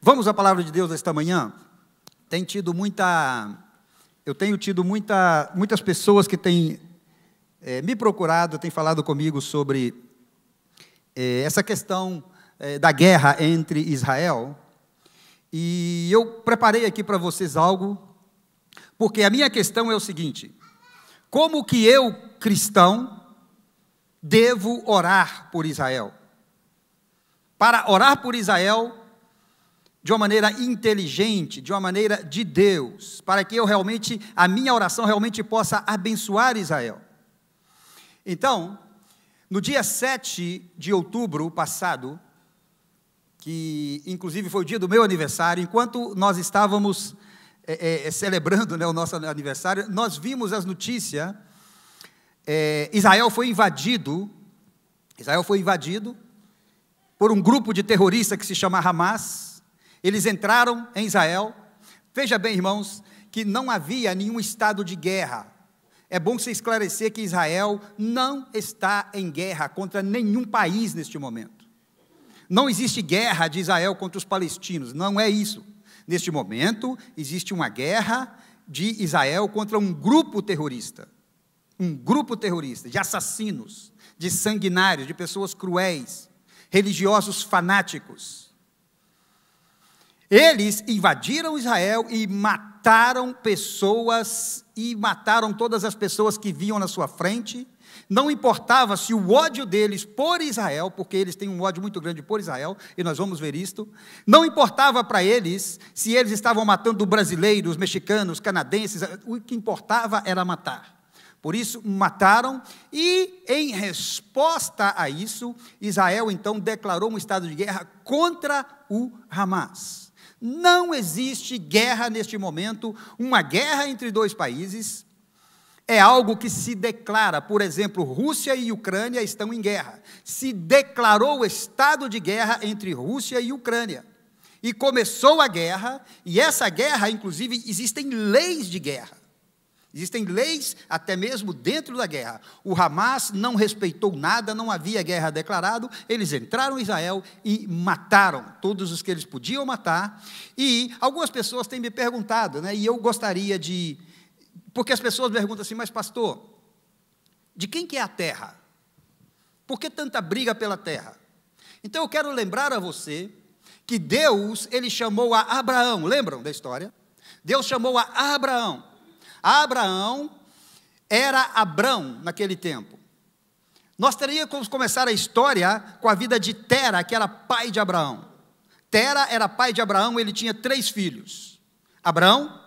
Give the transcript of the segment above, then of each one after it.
Vamos à palavra de Deus esta manhã? Eu tenho tido muitas pessoas que têm me procurado, têm falado comigo sobre essa questão da guerra entre Israel. E eu preparei aqui para vocês algo, porque a minha questão é o seguinte: como que eu, cristão, devo orar por Israel? Para orar por Israel de uma maneira inteligente, de uma maneira de Deus, para que a minha oração realmente possa abençoar Israel. Então, no dia 7 de outubro passado, que inclusive foi o dia do meu aniversário, enquanto nós estávamos celebrando, o nosso aniversário, nós vimos as notícias. Israel foi invadido por um grupo de terroristas que se chama Hamas. Eles entraram em Israel. Veja bem, irmãos, que não havia nenhum estado de guerra. É bom você esclarecer que Israel não está em guerra contra nenhum país neste momento. Não existe guerra de Israel contra os palestinos, não é isso. Neste momento, existe uma guerra de Israel contra um grupo terrorista de assassinos, de sanguinários, de pessoas cruéis, religiosos fanáticos. Eles invadiram Israel e mataram pessoas, e mataram todas as pessoas que vinham na sua frente. Não importava se o ódio deles por Israel, porque eles têm um ódio muito grande por Israel, e nós vamos ver isto. Não importava para eles se eles estavam matando brasileiros, mexicanos, canadenses, o que importava era matar. Por isso, mataram, e em resposta a isso, Israel então declarou um estado de guerra contra o Hamas. Não existe guerra neste momento. Uma guerra entre dois países é algo que se declara. Por exemplo, Rússia e Ucrânia estão em guerra. Se declarou o estado de guerra entre Rússia e Ucrânia. E começou a guerra, e essa guerra, inclusive, existem leis de guerra. Existem leis até mesmo dentro da guerra. O Hamas não respeitou nada, não havia guerra declarada. Eles entraram em Israel e mataram todos os que eles podiam matar. E algumas pessoas têm me perguntado, e eu gostaria de... Porque as pessoas perguntam assim: mas pastor, de quem que é a terra? Por que tanta briga pela terra? Então eu quero lembrar a você que Deus, Ele chamou a Abraão. Lembram da história? Deus chamou a Abraão. Abraão era Abrão naquele tempo. Nós teríamos que começar a história com a vida de Tera, que era pai de Abraão. Tera era pai de Abraão, ele tinha 3 filhos. Abrão,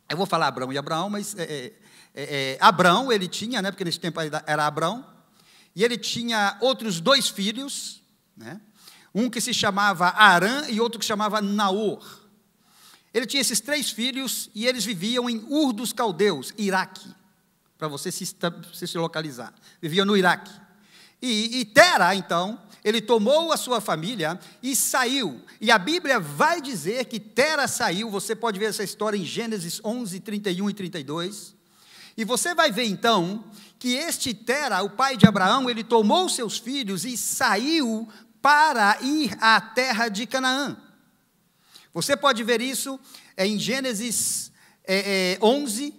eu vou falar Abrão e Abraão, mas Abrão ele tinha, porque nesse tempo era Abrão, e ele tinha outros 2 filhos, um que se chamava Arã e outro que se chamava Naor. Ele tinha esses 3 filhos e eles viviam em Ur dos Caldeus, Iraque, para você se localizar. Viviam no Iraque. E Tera, então, ele tomou a sua família e saiu. E a Bíblia vai dizer que Tera saiu. Você pode ver essa história em Gênesis 11, 31 e 32. E você vai ver, então, que este Tera, o pai de Abraão, ele tomou seus filhos e saiu para ir à terra de Canaã. Você pode ver isso em Gênesis 11,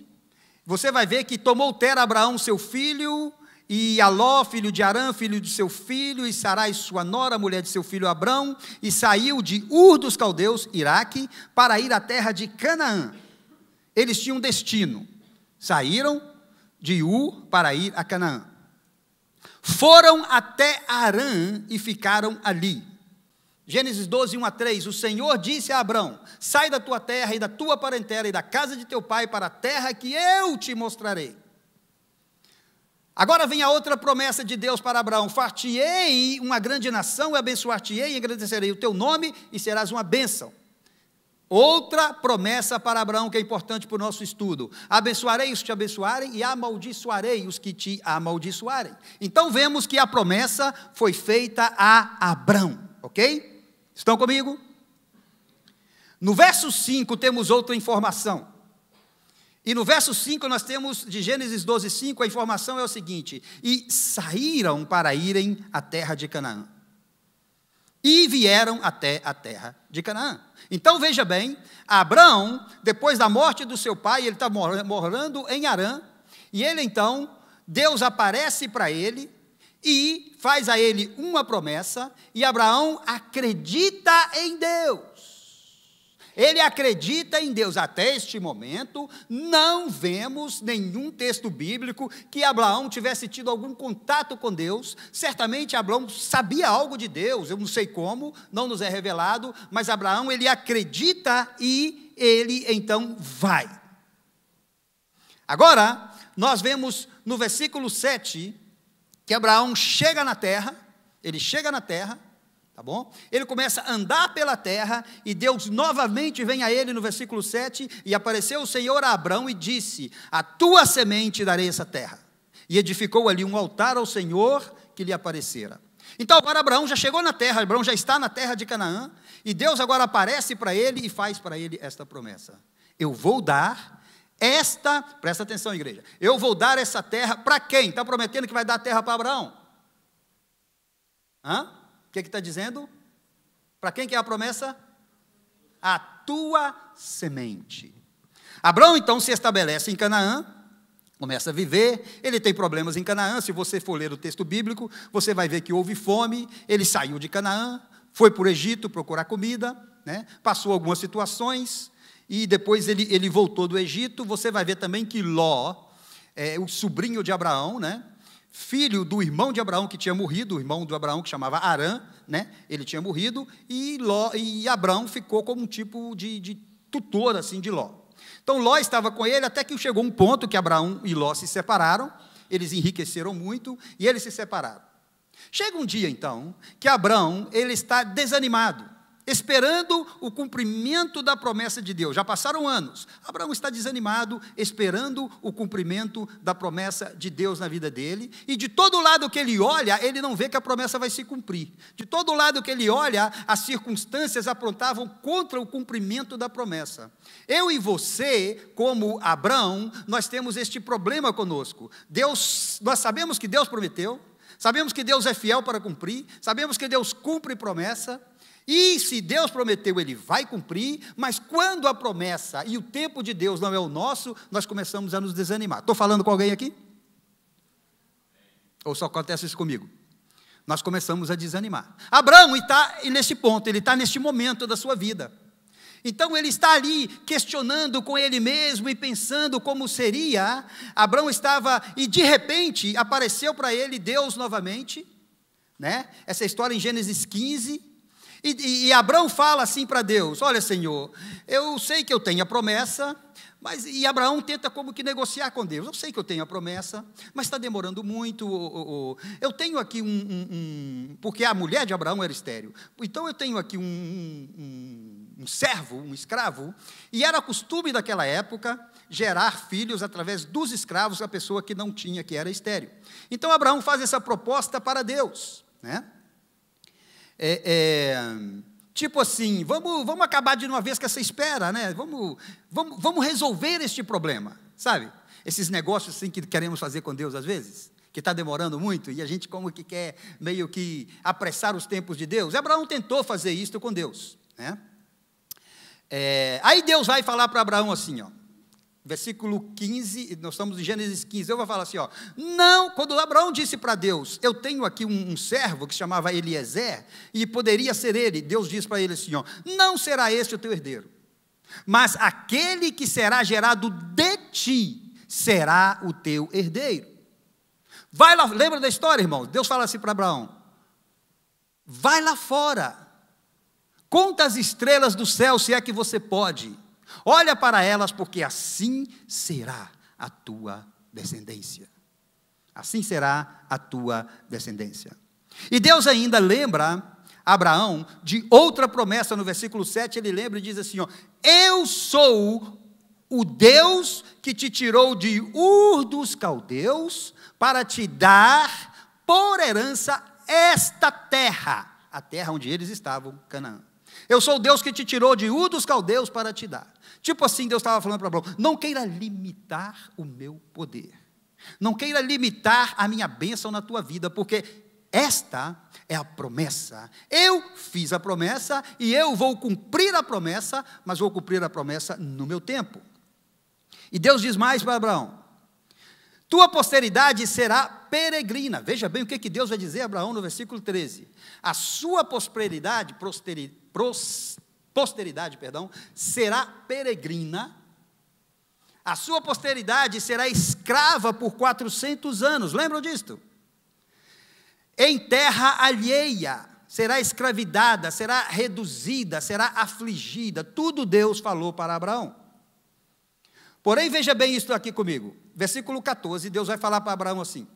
você vai ver que tomou Tera Abraão seu filho, e Aló, filho de Arã, filho de seu filho, e Sarai sua nora, mulher de seu filho Abrão, e saiu de Ur dos Caldeus, Iraque, para ir à terra de Canaã. Eles tinham um destino, saíram de Ur para ir a Canaã. Foram até Arã e ficaram ali. Gênesis 12, 1 a 3, o Senhor disse a Abrão: sai da tua terra e da tua parentela e da casa de teu pai para a terra que eu te mostrarei. Agora vem a outra promessa de Deus para Abraão: far-te-ei uma grande nação, e abençoar-te-ei, e engrandecerei o teu nome, e serás uma bênção. Outra promessa para Abraão que é importante para o nosso estudo: abençoarei os que te abençoarem, e amaldiçoarei os que te amaldiçoarem. Então vemos que a promessa foi feita a Abrão, ok? Estão comigo? No verso 5 temos outra informação. E no verso 5 nós temos, de Gênesis 12, 5, a informação é o seguinte: e saíram para irem à terra de Canaã. e vieram até a terra de Canaã. Então veja bem, Abraão, depois da morte do seu pai, ele está morando em Harã, e ele então, Deus aparece para ele, e faz a ele uma promessa, e Abraão acredita em Deus. Ele acredita em Deus. Até este momento, não vemos nenhum texto bíblico que Abraão tivesse tido algum contato com Deus. Certamente Abraão sabia algo de Deus, eu não sei como, não nos é revelado, mas Abraão, ele acredita e ele então vai. Agora, nós vemos no versículo 7, que Abraão chega na terra, tá bom? Ele começa a andar pela terra, e Deus novamente vem a ele no versículo 7, e apareceu o Senhor a Abraão e disse: a tua semente darei essa terra. E edificou ali um altar ao Senhor que lhe aparecera. Então agora Abraão já chegou na terra, Abraão já está na terra de Canaã, e Deus agora aparece para ele e faz para ele esta promessa: eu vou dar presta atenção, igreja, eu vou dar essa terra para quem? Está prometendo que vai dar a terra para Abraão? O que está dizendo? Para quem que é a promessa? A tua semente. Abraão então se estabelece em Canaã, começa a viver, ele tem problemas em Canaã. Se você for ler o texto bíblico, você vai ver que houve fome, ele saiu de Canaã, foi para o Egito procurar comida, né? Passou algumas situações, e depois ele voltou do Egito. Você vai ver também que Ló, o sobrinho de Abraão, né? Filho do irmão de Abraão que tinha morrido, o irmão de Abraão que chamava Arã, né? Ele tinha morrido, e Abraão ficou como um tipo de tutor assim, de Ló. Então Ló estava com ele, até que chegou um ponto que Abraão e Ló se separaram, eles enriqueceram muito, e eles se separaram. Chega um dia então, que Abraão, ele está desanimado, esperando o cumprimento da promessa de Deus. Já passaram anos, Abraão está desanimado, esperando o cumprimento da promessa de Deus na vida dele, e de todo lado que ele olha, ele não vê que a promessa vai se cumprir. De todo lado que ele olha, as circunstâncias aprontavam contra o cumprimento da promessa. Eu e você, como Abraão, nós temos este problema conosco. Nós sabemos que Deus prometeu, sabemos que Deus é fiel para cumprir, sabemos que Deus cumpre promessa, e se Deus prometeu, Ele vai cumprir, mas quando a promessa e o tempo de Deus não é o nosso, nós começamos a nos desanimar. Estou falando com alguém aqui? Ou só acontece isso comigo? Nós começamos a desanimar. Abraão está nesse ponto, ele está neste momento da sua vida. Então ele está ali questionando com ele mesmo e pensando como seria. Abraão estava, e de repente apareceu para ele Deus novamente, né? Essa história em Gênesis 15, e Abraão fala assim para Deus: olha, Senhor, eu sei que eu tenho a promessa, e Abraão tenta como que negociar com Deus. Eu sei que eu tenho a promessa, mas está demorando muito. Eu tenho aqui porque a mulher de Abraão era estéril. Então eu tenho aqui um servo, um escravo, e era costume daquela época gerar filhos através dos escravos, a pessoa que não tinha, que era estéril. Então Abraão faz essa proposta para Deus, né? Tipo assim, vamos acabar de uma vez com essa espera, né? Vamos resolver este problema, sabe? Esses negócios assim que queremos fazer com Deus às vezes, que está demorando muito, e a gente como que quer meio que apressar os tempos de Deus. Abraão tentou fazer isso com Deus, né? Aí Deus vai falar para Abraão assim, ó, versículo 15, nós estamos em Gênesis 15, eu vou falar assim, ó, não, quando Abraão disse para Deus: eu tenho aqui um servo que se chamava Eliezer, e poderia ser ele, Deus diz para ele assim, ó, não será este o teu herdeiro, mas aquele que será gerado de ti será o teu herdeiro. Vai lá, lembra da história, irmão? Deus fala assim para Abraão: vai lá fora, conta as estrelas do céu, se é que você pode, olha para elas, porque assim será a tua descendência. Assim será a tua descendência. E Deus ainda lembra Abraão de outra promessa no versículo 7, ele lembra e diz assim, ó, eu sou o Deus que te tirou de Ur dos Caldeus para te dar por herança esta terra, a terra onde eles estavam, Canaã. Eu sou o Deus que te tirou de Ur dos Caldeus para te dar. Tipo assim, Deus estava falando para Abraão: não queira limitar o meu poder, não queira limitar a minha bênção na tua vida, porque Esta é a promessa. Eu fiz a promessa e eu vou cumprir a promessa, mas vou cumprir a promessa no meu tempo. E Deus diz mais para Abraão: tua posteridade será peregrina. Veja bem o que Deus vai dizer a Abraão no versículo 13. A sua posteridade será peregrina. A sua posteridade será escrava por 400 anos. Lembram disto? Em terra alheia, será escravidada, será reduzida, será afligida. Tudo Deus falou para Abraão. Porém, veja bem isto aqui comigo. Versículo 14, Deus vai falar para Abraão assim: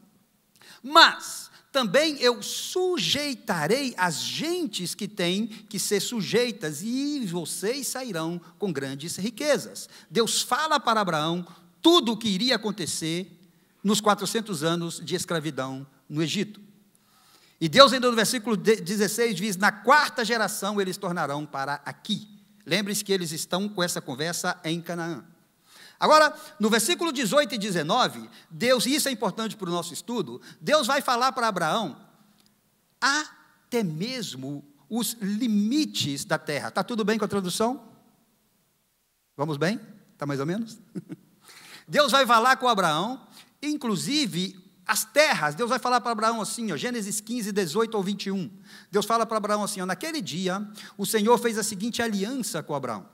mas também eu sujeitarei as gentes que têm que ser sujeitas, e vocês sairão com grandes riquezas. Deus fala para Abraão tudo o que iria acontecer nos 400 anos de escravidão no Egito. E Deus ainda no versículo 16 diz: na quarta geração eles tornarão para aqui. Lembre-se que eles estão com essa conversa em Canaã. Agora, no versículo 18 e 19, Deus, e isso é importante para o nosso estudo, Deus vai falar para Abraão até mesmo os limites da terra. Está tudo bem com a tradução? Vamos bem? Está mais ou menos? Deus vai falar com Abraão, inclusive as terras. Deus vai falar para Abraão assim, ó, Gênesis 15, 18 ao 21. Deus fala para Abraão assim, ó, naquele dia, o Senhor fez a seguinte aliança com Abraão: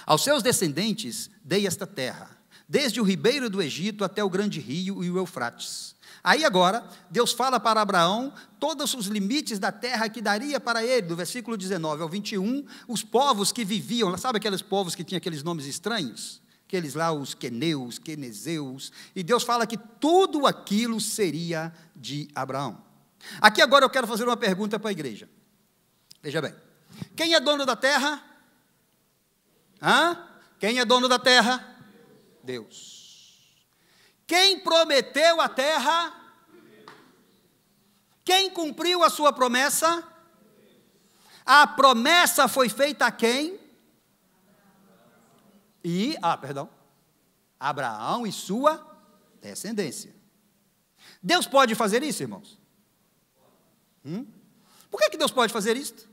aos seus descendentes dei esta terra, desde o ribeiro do Egito até o grande rio e o Eufrates. Aí agora, Deus fala para Abraão todos os limites da terra que daria para ele, do versículo 19 ao 21, os povos que viviam, sabe aqueles povos que tinham aqueles nomes estranhos? Aqueles lá, os queneus, quenezeus, e Deus fala que tudo aquilo seria de Abraão. Aqui agora eu quero fazer uma pergunta para a igreja. Veja bem, quem é dono da terra? Quem é dono da terra? Deus. Quem prometeu a terra? Quem cumpriu a sua promessa? A promessa foi feita a quem? Abraão e sua descendência. Deus pode fazer isso, irmãos? Por que Deus pode fazer isso?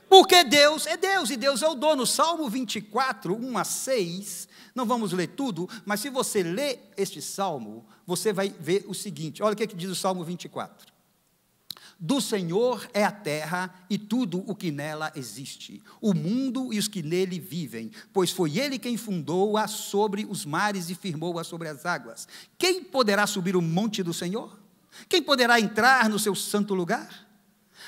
Porque Deus é Deus, e Deus é o dono. Salmo 24, 1 a 6, não vamos ler tudo, mas se você ler este salmo, você vai ver o seguinte, olha o que diz o Salmo 24. Do Senhor é a terra e tudo o que nela existe, o mundo e os que nele vivem, pois foi ele quem fundou-a sobre os mares e firmou-a sobre as águas. Quem poderá subir o monte do Senhor? Quem poderá entrar no seu santo lugar?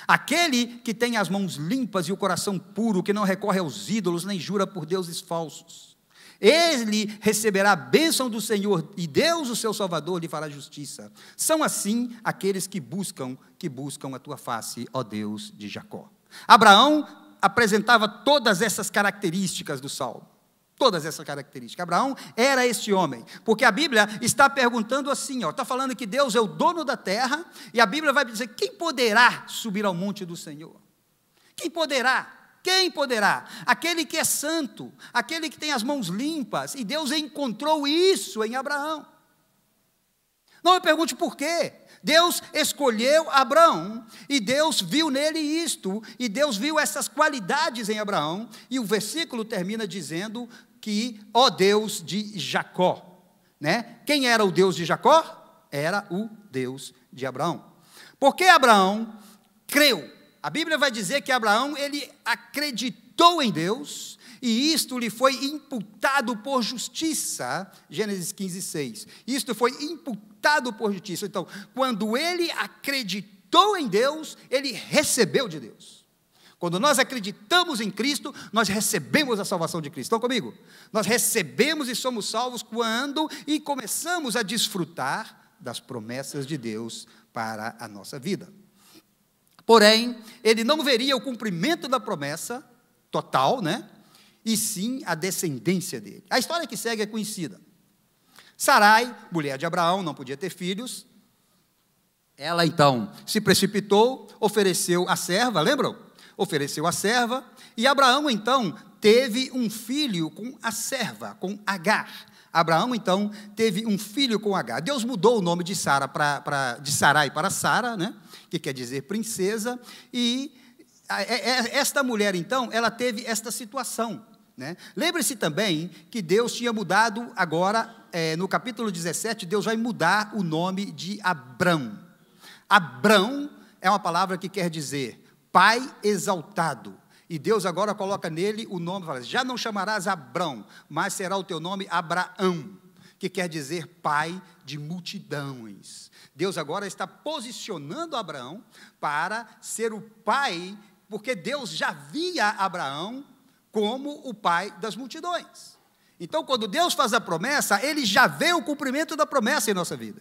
Aquele que tem as mãos limpas e o coração puro, que não recorre aos ídolos, nem jura por deuses falsos. Ele receberá a bênção do Senhor, e Deus, o seu Salvador, lhe fará justiça. São assim aqueles que buscam a tua face, ó Deus de Jacó. Abraão apresentava todas essas características do Salmo. Todas essas características. Abraão era este homem, porque a Bíblia está perguntando assim, está falando que Deus é o dono da terra, e a Bíblia vai dizer: quem poderá subir ao monte do Senhor? Quem poderá? Quem poderá? Aquele que é santo, aquele que tem as mãos limpas, e Deus encontrou isso em Abraão. Não me pergunte por quê. Deus escolheu Abraão, e Deus viu nele isto, e Deus viu essas qualidades em Abraão, e o versículo termina dizendo que, ó Deus de Jacó, né? Quem era o Deus de Jacó? Era o Deus de Abraão. Porque Abraão creu. A Bíblia vai dizer que Abraão, ele acreditou em Deus, e isto lhe foi imputado por justiça, Gênesis 15, 6. Isto foi imputado por justiça. Então, quando ele acreditou em Deus, ele recebeu de Deus. Quando nós acreditamos em Cristo, nós recebemos a salvação de Cristo. Estão comigo? Nós recebemos e somos salvos quando começamos a desfrutar das promessas de Deus para a nossa vida. Porém, ele não veria o cumprimento da promessa total, né? E sim a descendência dele. A história que segue é conhecida. Sarai, mulher de Abraão, não podia ter filhos. Ela então se precipitou, ofereceu a serva, lembram? Ofereceu a serva, e Abraão então teve um filho com a serva, com Agar. Abraão, então, teve um filho com Agar. Deus mudou o nome de Sara de Sarai para Sara, né? Que quer dizer princesa, e esta mulher, então, ela teve esta situação, né? Lembre-se também que Deus tinha mudado agora, no capítulo 17, Deus vai mudar o nome de Abrão. Abrão é uma palavra que quer dizer pai exaltado. E Deus agora coloca nele o nome, fala, já não chamarás Abrão, mas será o teu nome Abraão, que quer dizer pai de multidões. Deus agora está posicionando Abraão para ser o pai, porque Deus já via Abraão como o pai das multidões. Então, quando Deus faz a promessa, Ele já vê o cumprimento da promessa em nossa vida.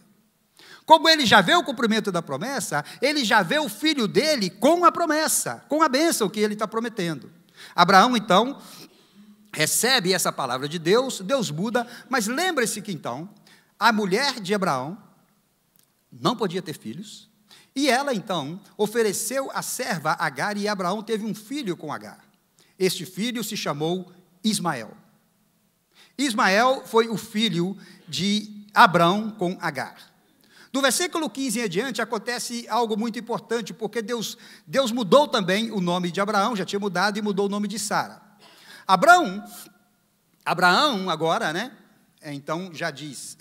Como Ele já vê o cumprimento da promessa, Ele já vê o filho dele com a promessa, com a bênção que Ele está prometendo. Abraão, então, recebe essa palavra de Deus, Deus muda, mas lembre-se que, então, a mulher de Abraão não podia ter filhos, e ela, então, ofereceu a serva Agar, e Abraão teve um filho com Agar. Este filho se chamou Ismael. Ismael foi o filho de Abrão com Agar. Do versículo 15 em adiante, acontece algo muito importante, porque Deus mudou também o nome de Abraão, já tinha mudado, e mudou o nome de Sara. Abraão agora, né, então já diz,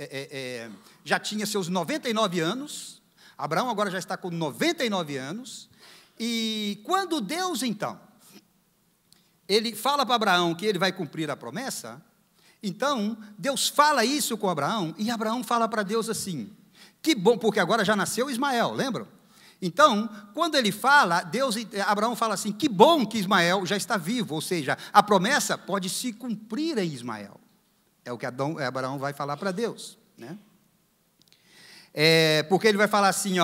já tinha seus 99 anos, Abraão agora já está com 99 anos, e quando Deus, então, ele fala para Abraão que ele vai cumprir a promessa, então, Deus fala isso com Abraão, e Abraão fala para Deus assim, que bom, porque agora já nasceu Ismael, lembram? Então, quando ele fala, Abraão fala assim, que bom que Ismael já está vivo, ou seja, a promessa pode se cumprir em Ismael. É o que Abraão vai falar para Deus, né? Porque ele vai falar assim,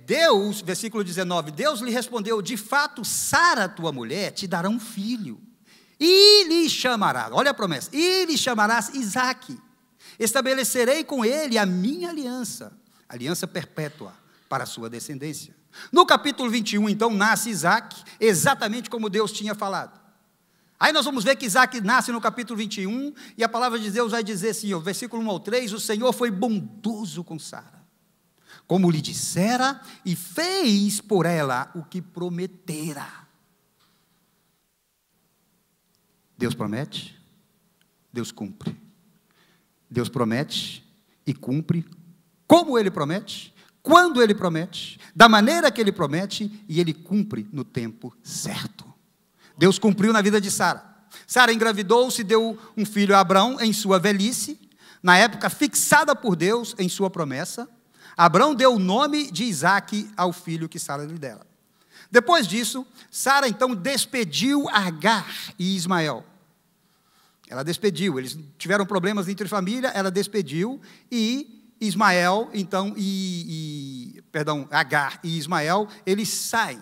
Deus, versículo 19, Deus lhe respondeu, de fato, Sara, tua mulher, te dará um filho, e lhe chamarás, olha a promessa, e lhe chamarás Isaque. Estabelecerei com ele a minha aliança perpétua para a sua descendência. No capítulo 21, então, nasce Isaque, exatamente como Deus tinha falado. Aí nós vamos ver que Isaque nasce no capítulo 21, e a palavra de Deus vai dizer assim, versículo 1 ao 3, o Senhor foi bondoso com Sara, como lhe dissera, e fez por ela o que prometera. Deus promete, Deus cumpre. Deus promete e cumpre como Ele promete, quando Ele promete, da maneira que Ele promete, e Ele cumpre no tempo certo. Deus cumpriu na vida de Sara. Sara engravidou-se, deu um filho a Abrão em sua velhice, na época fixada por Deus em sua promessa. Abrão deu o nome de Isaque ao filho que Sara lhe dera. Depois disso, Sara então despediu Agar e Ismael. Ela despediu, eles tiveram problemas entre família, ela despediu, e Ismael, então, Agar e Ismael, eles saem,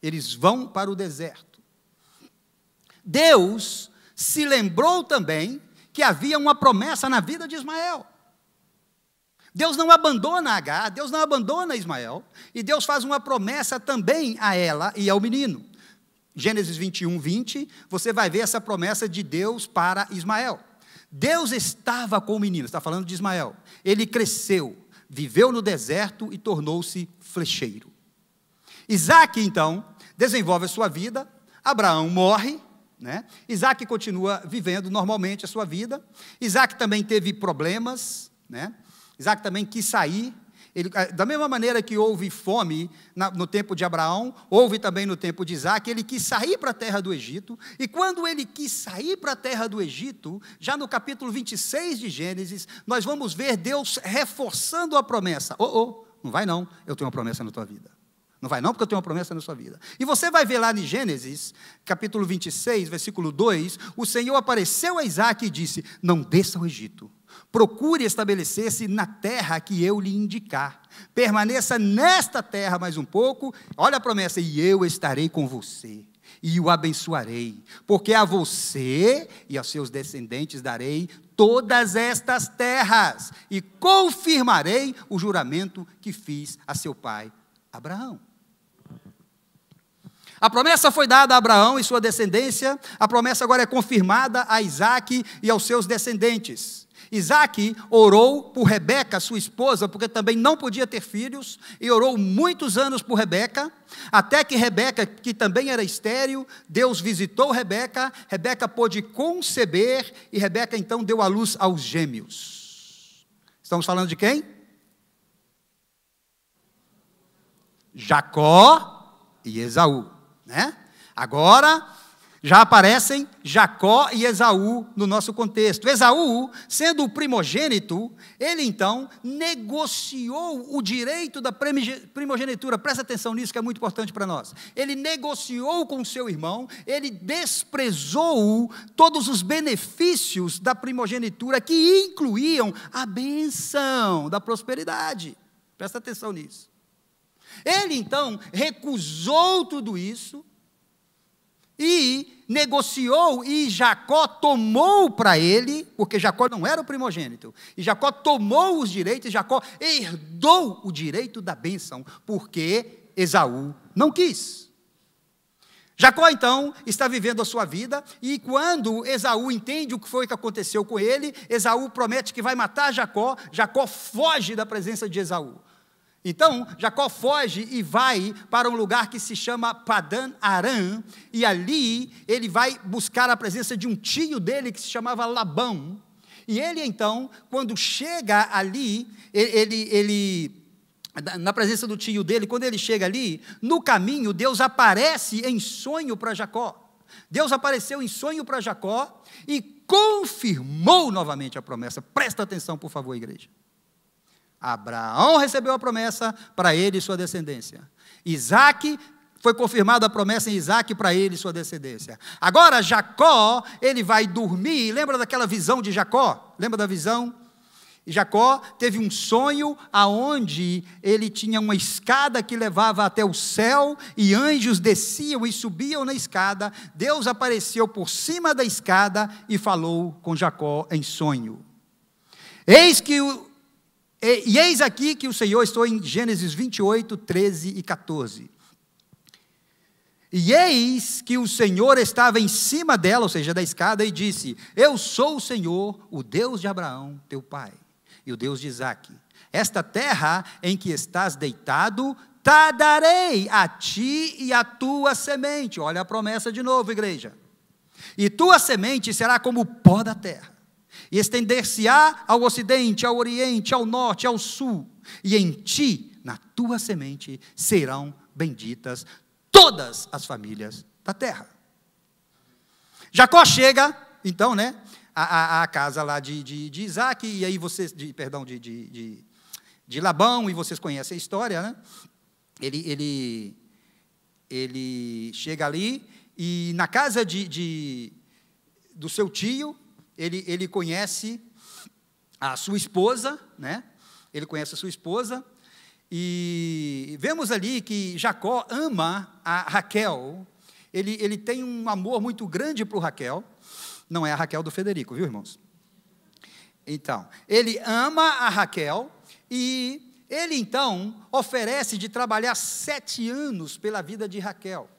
eles vão para o deserto. Deus se lembrou também que havia uma promessa na vida de Ismael. Deus não abandona Agar, Deus não abandona Ismael, e Deus faz uma promessa também a ela e ao menino. Gênesis 21, 20, você vai ver essa promessa de Deus para Ismael. Deus estava com o menino, está falando de Ismael. Ele cresceu, viveu no deserto e tornou-se flecheiro. Isaque, então, desenvolve a sua vida, Abraão morre, né? Isaque continua vivendo normalmente a sua vida. Isaque também teve problemas, né? Isaque também quis sair. Da mesma maneira que houve fome no tempo de Abraão, houve também no tempo de Isaque, ele quis sair para a terra do Egito, e quando ele quis sair para a terra do Egito, já no capítulo 26 de Gênesis, nós vamos ver Deus reforçando a promessa. Não vai não, eu tenho uma promessa na tua vida. Não vai não, porque eu tenho uma promessa na sua vida. E você vai ver lá em Gênesis, capítulo 26, versículo 2, o Senhor apareceu a Isaque e disse, não desça ao Egito, procure estabelecer-se na terra que eu lhe indicar, permaneça nesta terra mais um pouco, olha a promessa, e eu estarei com você, e o abençoarei, porque a você e aos seus descendentes darei todas estas terras, e confirmarei o juramento que fiz a seu pai Abraão. A promessa foi dada a Abraão e sua descendência, a promessa agora é confirmada a Isaque e aos seus descendentes. Isaque orou por Rebeca, sua esposa, porque também não podia ter filhos, e orou muitos anos por Rebeca, até que Rebeca, que também era estéril, Deus visitou Rebeca, Rebeca pôde conceber, e Rebeca então deu à luz aos gêmeos. Estamos falando de quem? Jacó e Esaú, né? Agora já aparecem Jacó e Esaú no nosso contexto. Esaú, sendo o primogênito, ele então negociou o direito da primogenitura. Presta atenção nisso que é muito importante para nós. Ele negociou com seu irmão, ele desprezou todos os benefícios da primogenitura que incluíam a bênção da prosperidade. Presta atenção nisso. Ele então recusou tudo isso e negociou, e Jacó tomou para ele, porque Jacó não era o primogênito, e Jacó tomou os direitos, e Jacó herdou o direito da bênção, porque Esaú não quis. Jacó então está vivendo a sua vida, e quando Esaú entende o que foi que aconteceu com ele, Esaú promete que vai matar Jacó, Jacó foge da presença de Esaú. Então, Jacó foge e vai para um lugar que se chama Padã Arã, e ali ele vai buscar a presença de um tio dele que se chamava Labão. E ele então, quando chega ali, na presença do tio dele, quando ele chega ali, no caminho, Deus aparece em sonho para Jacó. Deus apareceu em sonho para Jacó e confirmou novamente a promessa. Presta atenção, por favor, igreja. Abraão recebeu a promessa para ele e sua descendência. Isaque, foi confirmada a promessa em Isaque para ele e sua descendência. Agora Jacó, ele vai dormir, lembra daquela visão de Jacó? Lembra da visão? E Jacó teve um sonho aonde ele tinha uma escada que levava até o céu, e anjos desciam e subiam na escada. Deus apareceu por cima da escada e falou com Jacó em sonho. Eis aqui que o Senhor, estou em Gênesis 28, 13 e 14. E eis que o Senhor estava em cima dela, ou seja, da escada, e disse: Eu sou o Senhor, o Deus de Abraão, teu pai, e o Deus de Isaque. Esta terra em que estás deitado, te darei a ti e a tua semente. Olha a promessa de novo, igreja. E tua semente será como o pó da terra, e estender-se-á ao ocidente, ao oriente, ao norte, ao sul, e em ti, na tua semente, serão benditas todas as famílias da terra. Jacó chega, então, né, à casa lá de Isaque, e aí vocês, de Labão, e vocês conhecem a história, né? Ele chega ali, e na casa do seu tio, ele conhece a sua esposa, né? Ele conhece a sua esposa, e vemos ali que Jacó ama a Raquel. Ele tem um amor muito grande por Raquel. Não é a Raquel do Federico, viu, irmãos? Então, ele ama a Raquel, e ele então oferece de trabalhar 7 anos pela vida de Raquel.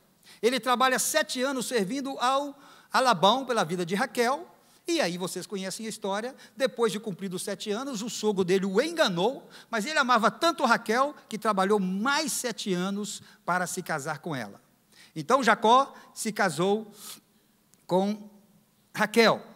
Ele trabalha 7 anos servindo a Labão pela vida de Raquel. E aí vocês conhecem a história. Depois de cumpridos 7 anos, o sogro dele o enganou, mas ele amava tanto Raquel que trabalhou mais 7 anos para se casar com ela. Então Jacó se casou com Raquel.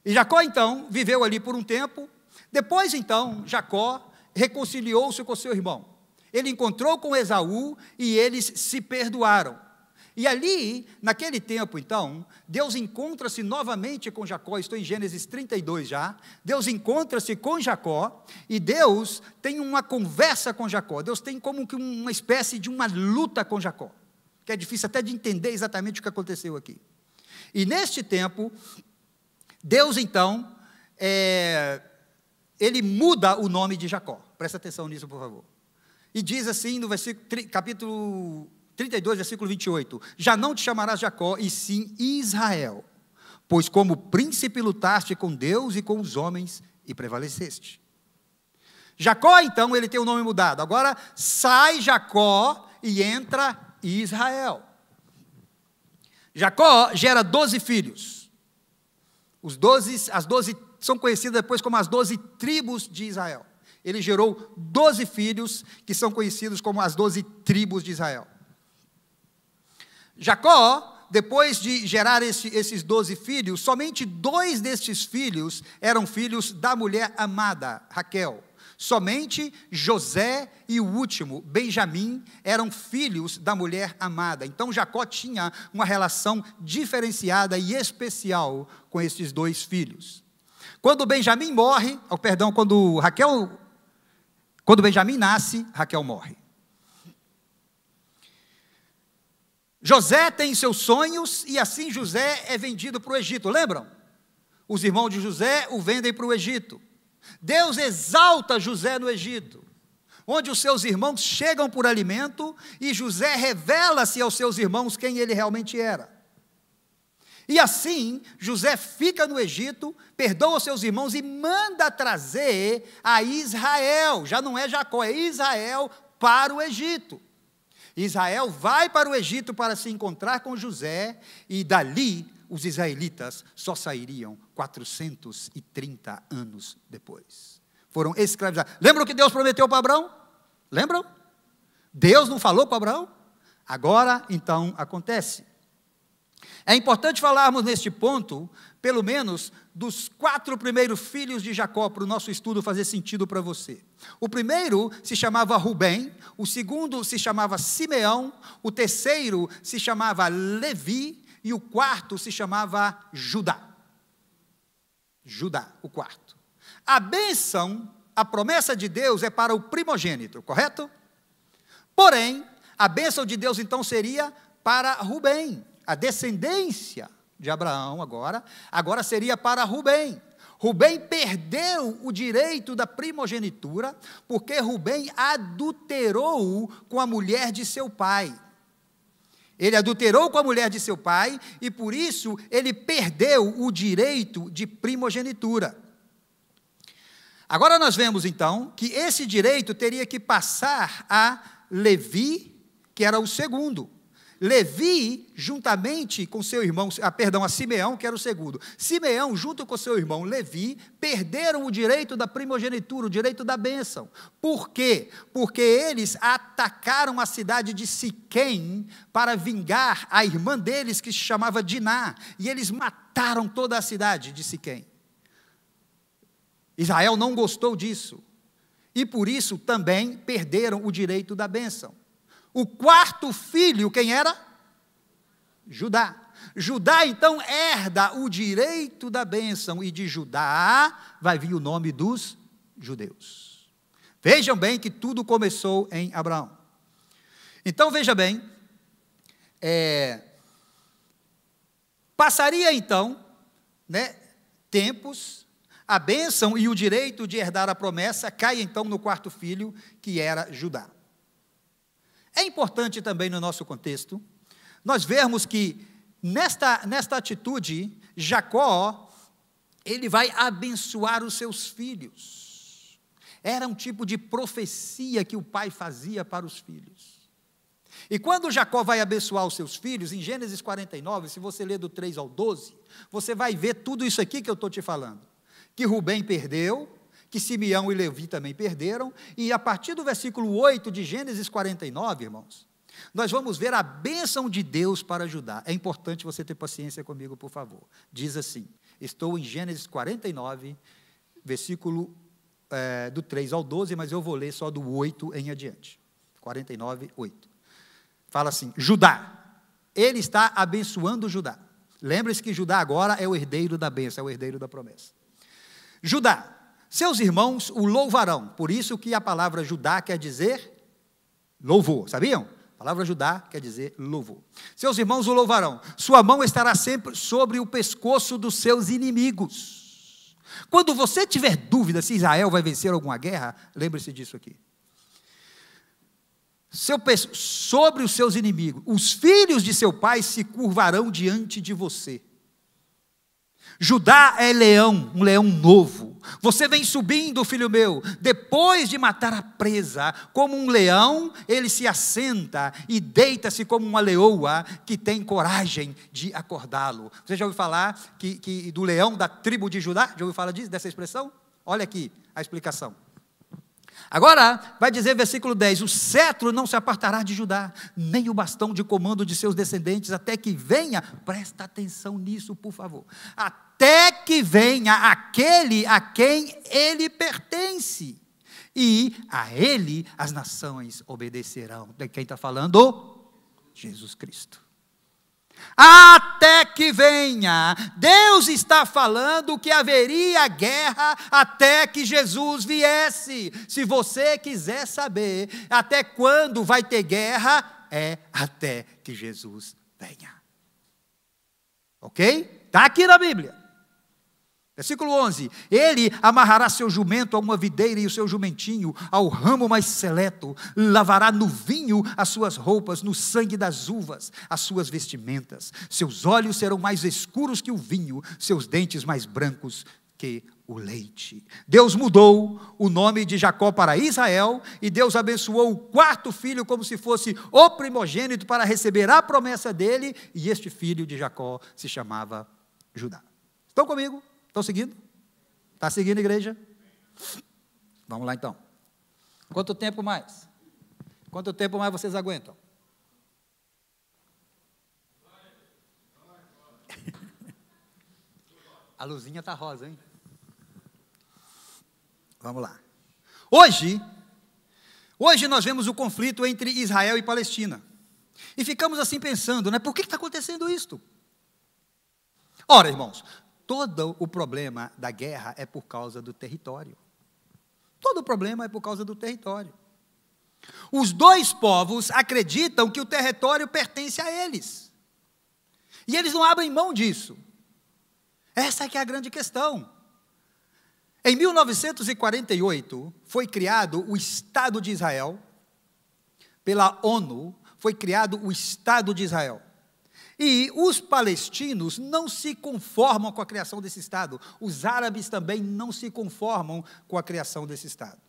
E Jacó então viveu ali por um tempo. Depois então Jacó reconciliou-se com seu irmão. Ele encontrou com Esaú e eles se perdoaram. E ali, naquele tempo, então, Deus encontra-se novamente com Jacó. Estou em Gênesis 32 já. Deus encontra-se com Jacó, e Deus tem uma conversa com Jacó. Deus tem como que uma espécie de uma luta com Jacó, que é difícil até de entender exatamente o que aconteceu aqui. E neste tempo, Deus então, ele muda o nome de Jacó. Presta atenção nisso, por favor. E diz assim no capítulo 32, versículo 28, já não te chamarás Jacó, e sim Israel, pois como príncipe lutaste com Deus e com os homens, e prevaleceste. Jacó, então, ele tem o nome mudado. Agora, sai Jacó e entra e Israel. Jacó gera 12 filhos. As 12 são conhecidas depois como as 12 tribos de Israel. Ele gerou 12 filhos, que são conhecidos como as 12 tribos de Israel. Jacó, depois de gerar esses 12 filhos, somente 2 destes filhos eram filhos da mulher amada, Raquel. Somente José e o último, Benjamim, eram filhos da mulher amada. Então Jacó tinha uma relação diferenciada e especial com estes 2 filhos. Quando Benjamim morre, quando Benjamim nasce, Raquel morre. José tem seus sonhos e assim José é vendido para o Egito, lembram? Os irmãos de José o vendem para o Egito. Deus exalta José no Egito, onde os seus irmãos chegam por alimento e José revela-se aos seus irmãos quem ele realmente era. E assim, José fica no Egito, perdoa os seus irmãos e manda trazer a Israel, já não é Jacó, é Israel para o Egito. Israel vai para o Egito para se encontrar com José e dali os israelitas só sairiam 430 anos depois. Foram escravizados. Lembram o que Deus prometeu para Abraão? Lembram? Deus não falou para Abraão? Agora, então, acontece. É importante falarmos neste ponto, pelo menos, dos 4 primeiros filhos de Jacó, para o nosso estudo fazer sentido para você. O primeiro se chamava Rubem, o segundo se chamava Simeão, o terceiro se chamava Levi, e o quarto se chamava Judá. Judá, o quarto. A bênção, a promessa de Deus é para o primogênito, correto? Porém, a bênção de Deus então seria para Rubem. A descendência de Abraão agora seria para Rubem. Rubem perdeu o direito da primogenitura, porque Rubem adulterou com a mulher de seu pai. Ele adulterou com a mulher de seu pai e por isso ele perdeu o direito de primogenitura. Agora nós vemos então que esse direito teria que passar a Levi, que era o segundo. Levi, juntamente com seu irmão, a Simeão, que era o segundo. Simeão, junto com seu irmão Levi, perderam o direito da primogenitura, o direito da bênção. Por quê? Porque eles atacaram a cidade de Siquém para vingar a irmã deles, que se chamava Diná, e eles mataram toda a cidade de Siquém. Israel não gostou disso, e por isso também perderam o direito da bênção. O quarto filho, quem era? Judá. Judá, então, herda o direito da bênção, e de Judá vai vir o nome dos judeus. Vejam bem que tudo começou em Abraão. Então, veja bem, passaria então, tempos, a bênção e o direito de herdar a promessa cai então no quarto filho, que era Judá. É importante também no nosso contexto, nós vermos que nesta atitude, Jacó, ele vai abençoar os seus filhos. Era um tipo de profecia que o pai fazia para os filhos. E quando Jacó vai abençoar os seus filhos, em Gênesis 49, se você ler do 3 ao 12, você vai ver tudo isso aqui que eu estou te falando. Que Rubem perdeu, que Simeão e Levi também perderam, e a partir do versículo 8 de Gênesis 49, irmãos, nós vamos ver a bênção de Deus para Judá. É importante você ter paciência comigo, por favor. Diz assim, estou em Gênesis 49, versículo do 3 ao 12, mas eu vou ler só do 8 em adiante. 49, 8. Fala assim, Judá, ele está abençoando Judá. Lembre-se que Judá agora é o herdeiro da bênção, é o herdeiro da promessa. Judá, seus irmãos o louvarão, por isso que a palavra Judá quer dizer louvor, sabiam? A palavra Judá quer dizer louvor. Seus irmãos o louvarão, sua mão estará sempre sobre o pescoço dos seus inimigos. Quando você tiver dúvida se Israel vai vencer alguma guerra, lembre-se disso aqui. Sobre os seus inimigos, os filhos de seu pai se curvarão diante de você. Judá é leão, um leão novo. Você vem subindo, filho meu, depois de matar a presa, como um leão, ele se assenta e deita-se como uma leoa que tem coragem de acordá-lo. Você já ouviu falar do leão da tribo de Judá? Já ouviu falar dessa expressão? Olha aqui a explicação. Agora, vai dizer versículo 10, o cetro não se apartará de Judá, nem o bastão de comando de seus descendentes, até que venha, presta atenção nisso, por favor, até que venha aquele a quem ele pertence, e a ele as nações obedecerão. De quem está falando? Jesus Cristo. Até que venha, Deus está falando que haveria guerra até que Jesus viesse. Se você quiser saber até quando vai ter guerra, é até que Jesus venha. Ok? Está aqui na Bíblia. Versículo 11, ele amarrará seu jumento a uma videira e o seu jumentinho ao ramo mais seleto, lavará no vinho as suas roupas, no sangue das uvas as suas vestimentas, seus olhos serão mais escuros que o vinho, seus dentes mais brancos que o leite. Deus mudou o nome de Jacó para Israel, e Deus abençoou o quarto filho como se fosse o primogênito para receber a promessa dele, e este filho de Jacó se chamava Judá. Estão comigo? Estão seguindo? Está seguindo, igreja? Vamos lá então. Quanto tempo mais? Quanto tempo mais vocês aguentam? A luzinha está rosa, hein? Vamos lá. Hoje nós vemos o conflito entre Israel e Palestina. E ficamos assim pensando, né? Por que está acontecendo isto? Ora, irmãos, todo o problema da guerra é por causa do território. Todo o problema é por causa do território. Os dois povos acreditam que o território pertence a eles. E eles não abrem mão disso. Essa é que é a grande questão. Em 1948, foi criado o Estado de Israel. Pela ONU, foi criado o Estado de Israel. E os palestinos não se conformam com a criação desse Estado. Os árabes também não se conformam com a criação desse Estado.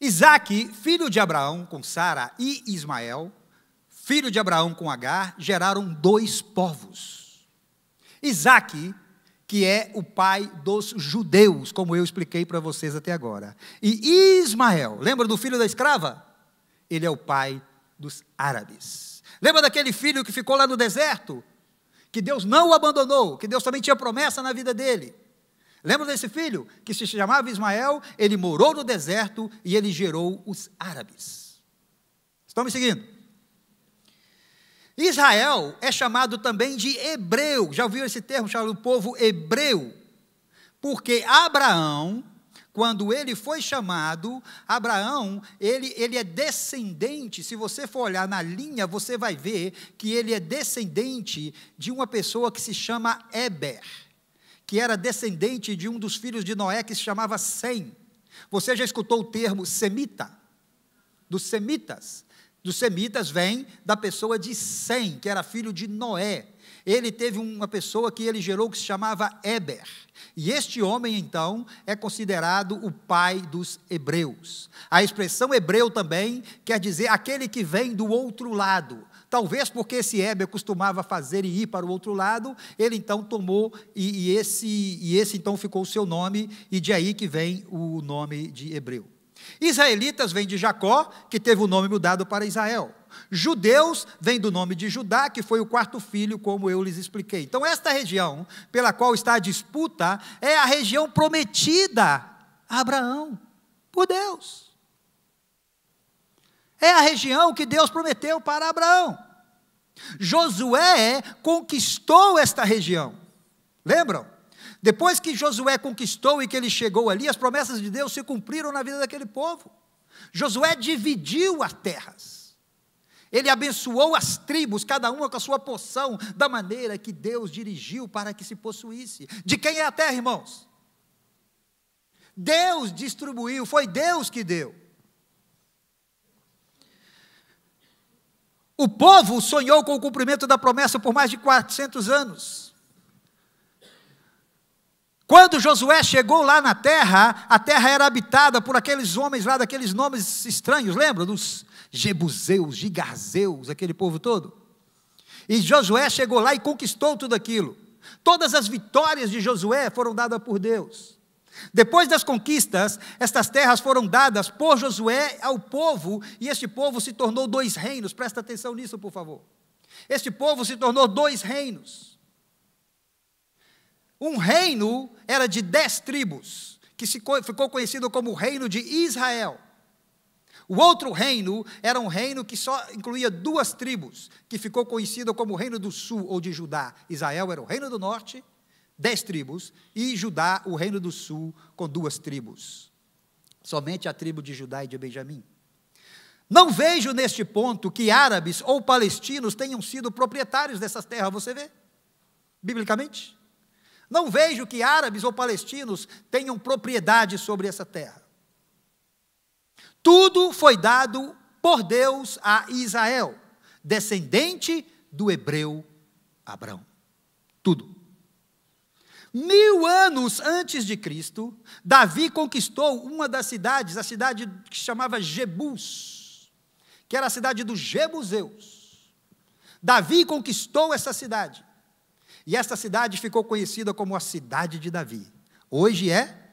Isaac, filho de Abraão com Sara, e Ismael, filho de Abraão com Agar, geraram dois povos. Isaac, que é o pai dos judeus, como eu expliquei para vocês até agora. E Ismael, lembra do filho da escrava? Ele é o pai dos árabes. Lembra daquele filho que ficou lá no deserto? Que Deus não o abandonou, que Deus também tinha promessa na vida dele. Lembra desse filho que se chamava Ismael? Ele morou no deserto e ele gerou os árabes. Estão me seguindo? Israel é chamado também de hebreu. Já ouviu esse termo chamado povo hebreu? Porque Abraão, quando ele foi chamado, Abraão, ele é descendente, se você for olhar na linha, você vai ver que ele é descendente de uma pessoa que se chama Eber, que era descendente de um dos filhos de Noé, que se chamava Sem. Você já escutou o termo semita? Dos semitas. Dos semitas vem da pessoa de Sem, que era filho de Noé. Ele teve uma pessoa que ele gerou que se chamava Eber. E este homem, então, é considerado o pai dos hebreus. A expressão hebreu também quer dizer aquele que vem do outro lado. Talvez porque esse Eber costumava fazer e ir para o outro lado, ele então tomou, e esse então ficou o seu nome, e de aí que vem o nome de hebreu. Israelitas vêm de Jacó, que teve o nome mudado para Israel. Judeus vêm do nome de Judá, que foi o quarto filho, como eu lhes expliquei. Então, esta região pela qual está a disputa é a região prometida a Abraão, por Deus. É a região que Deus prometeu para Abraão. Josué conquistou esta região. Lembram? Depois que Josué conquistou e que ele chegou ali, as promessas de Deus se cumpriram na vida daquele povo. Josué dividiu as terras. Ele abençoou as tribos, cada uma com a sua porção, da maneira que Deus dirigiu para que se possuísse. De quem é a terra, irmãos? Deus distribuiu, foi Deus que deu. O povo sonhou com o cumprimento da promessa por mais de 400 anos. Quando Josué chegou lá na terra, a terra era habitada por aqueles homens lá, daqueles nomes estranhos, lembra? Dos Jebuseus, Gigarzeus, aquele povo todo. E Josué chegou lá e conquistou tudo aquilo. Todas as vitórias de Josué foram dadas por Deus. Depois das conquistas, estas terras foram dadas por Josué ao povo, e este povo se tornou 2 reinos. Presta atenção nisso, por favor. Este povo se tornou 2 reinos. Um reino era de 10 tribos, que ficou conhecido como o reino de Israel. O outro reino era um reino que só incluía 2 tribos, que ficou conhecido como o reino do sul, ou de Judá. Israel era o reino do norte, 10 tribos, e Judá, o reino do sul, com 2 tribos. Somente a tribo de Judá e de Benjamim. Não vejo neste ponto que árabes ou palestinos tenham sido proprietários dessas terras, você vê? Biblicamente? Não vejo que árabes ou palestinos tenham propriedade sobre essa terra. Tudo foi dado por Deus a Israel, descendente do hebreu Abrão. Tudo. 1000 anos antes de Cristo, Davi conquistou uma das cidades, a cidade que se chamava Jebus, que era a cidade dos Jebuseus. Davi conquistou essa cidade. E esta cidade ficou conhecida como a cidade de Davi. Hoje é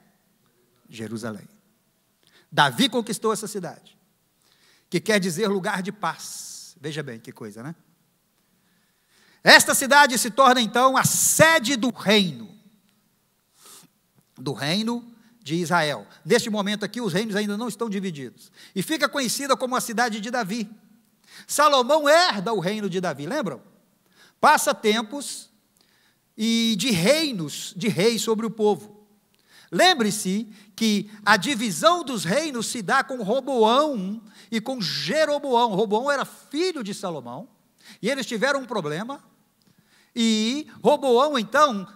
Jerusalém. Davi conquistou essa cidade, que quer dizer lugar de paz. Veja bem que coisa, né? Esta cidade se torna então a sede do reino de Israel. Neste momento aqui, os reinos ainda não estão divididos. E fica conhecida como a cidade de Davi. Salomão herda o reino de Davi, lembram? Passa tempos e de reis sobre o povo. Lembre-se que a divisão dos reinos se dá com Roboão e com Jeroboão. Roboão era filho de Salomão, e eles tiveram um problema, e Roboão então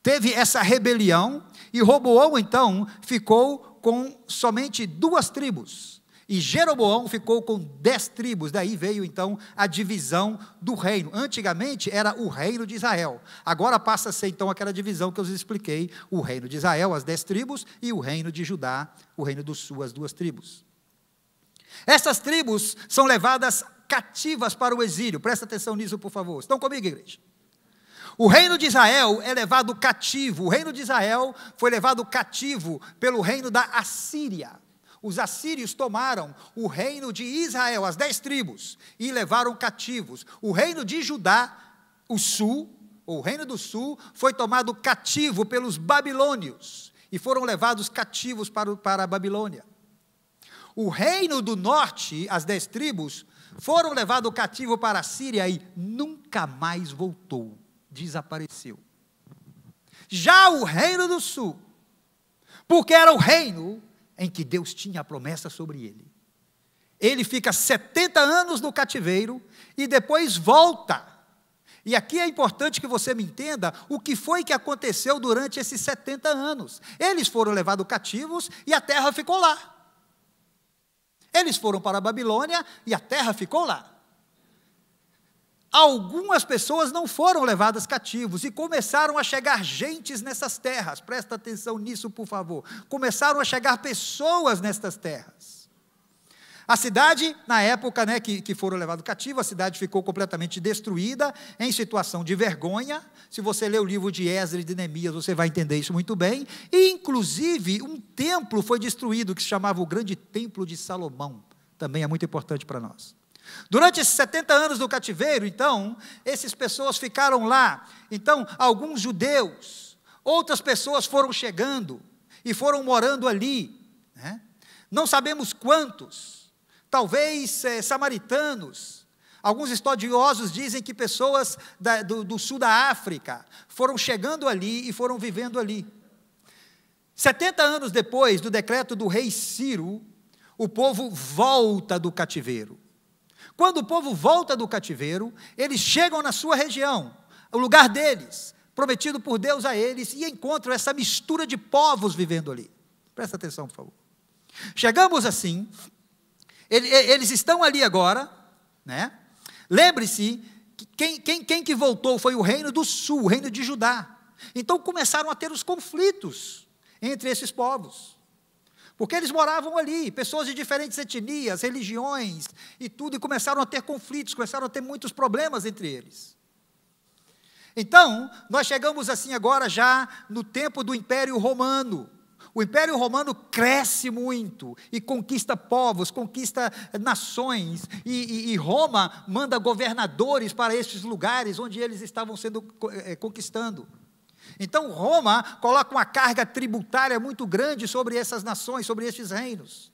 teve essa rebelião, e Roboão então ficou com somente 2 tribos, e Jeroboão ficou com 10 tribos, daí veio então a divisão do reino. Antigamente era o reino de Israel, agora passa a ser então aquela divisão que eu expliquei, o reino de Israel, as 10 tribos, e o reino de Judá, o reino do sul, as 2 tribos. Essas tribos são levadas cativas para o exílio, presta atenção nisso por favor, estão comigo, igreja? O reino de Israel é levado cativo, o reino de Israel foi levado cativo pelo reino da Assíria. Os assírios tomaram o reino de Israel, as 10 tribos, e levaram cativos. O reino de Judá, o sul, o reino do sul, foi tomado cativo pelos babilônios, e foram levados cativos para a Babilônia. O reino do norte, as 10 tribos, foram levados cativo para a Síria e nunca mais voltou, desapareceu. Já o reino do sul, porque era o reino em que Deus tinha a promessa sobre ele. Ele fica 70 anos no cativeiro e depois volta. E aqui é importante que você me entenda o que foi que aconteceu durante esses 70 anos. Eles foram levados cativos e a terra ficou lá. Eles foram para a Babilônia e a terra ficou lá. Algumas pessoas não foram levadas cativos e começaram a chegar gentes nessas terras. Presta atenção nisso, por favor. Começaram a chegar pessoas nestas terras. A cidade, na época que foram levados cativos, a cidade ficou completamente destruída, em situação de vergonha. Se você ler o livro de Esdras e de Neemias, você vai entender isso muito bem. E, inclusive, um templo foi destruído, que se chamava o Grande Templo de Salomão. Também é muito importante para nós. Durante esses 70 anos do cativeiro, então, essas pessoas ficaram lá. Então, alguns judeus, outras pessoas foram chegando e foram morando ali, né? Não sabemos quantos, talvez samaritanos. Alguns estudiosos dizem que pessoas do sul da África foram chegando ali e foram vivendo ali. 70 anos depois do decreto do rei Ciro, o povo volta do cativeiro. Quando o povo volta do cativeiro, eles chegam na sua região, o lugar deles, prometido por Deus a eles, e encontram essa mistura de povos vivendo ali. Presta atenção, por favor. Chegamos assim, eles estão ali agora, né? Lembre-se, quem que voltou foi o reino do sul, o reino de Judá. Então começaram a ter os conflitos entre esses povos, porque eles moravam ali, pessoas de diferentes etnias, religiões e tudo, e começaram a ter conflitos, começaram a ter muitos problemas entre eles. Então, nós chegamos assim agora já no tempo do Império Romano. O Império Romano cresce muito e conquista povos, conquista nações, e Roma manda governadores para estes lugares onde eles estavam sendo conquistando. Então Roma coloca uma carga tributária muito grande sobre essas nações, sobre estes reinos.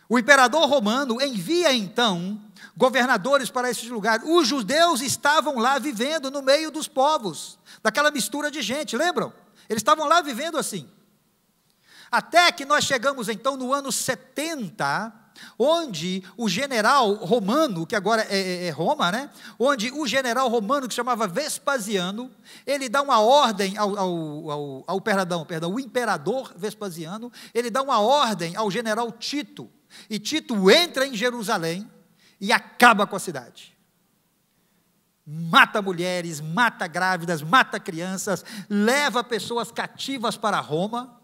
O imperador romano envia então governadores para esses lugares. Os judeus estavam lá vivendo no meio dos povos, daquela mistura de gente, lembram? Eles estavam lá vivendo assim. Até que nós chegamos então no ano 70, onde o general romano, que agora é Roma, né? Onde o general romano, que se chamava Vespasiano, ele dá uma ordem o imperador Vespasiano, ele dá uma ordem ao general Tito, e Tito entra em Jerusalém e acaba com a cidade. Mata mulheres, mata grávidas, mata crianças, leva pessoas cativas para Roma.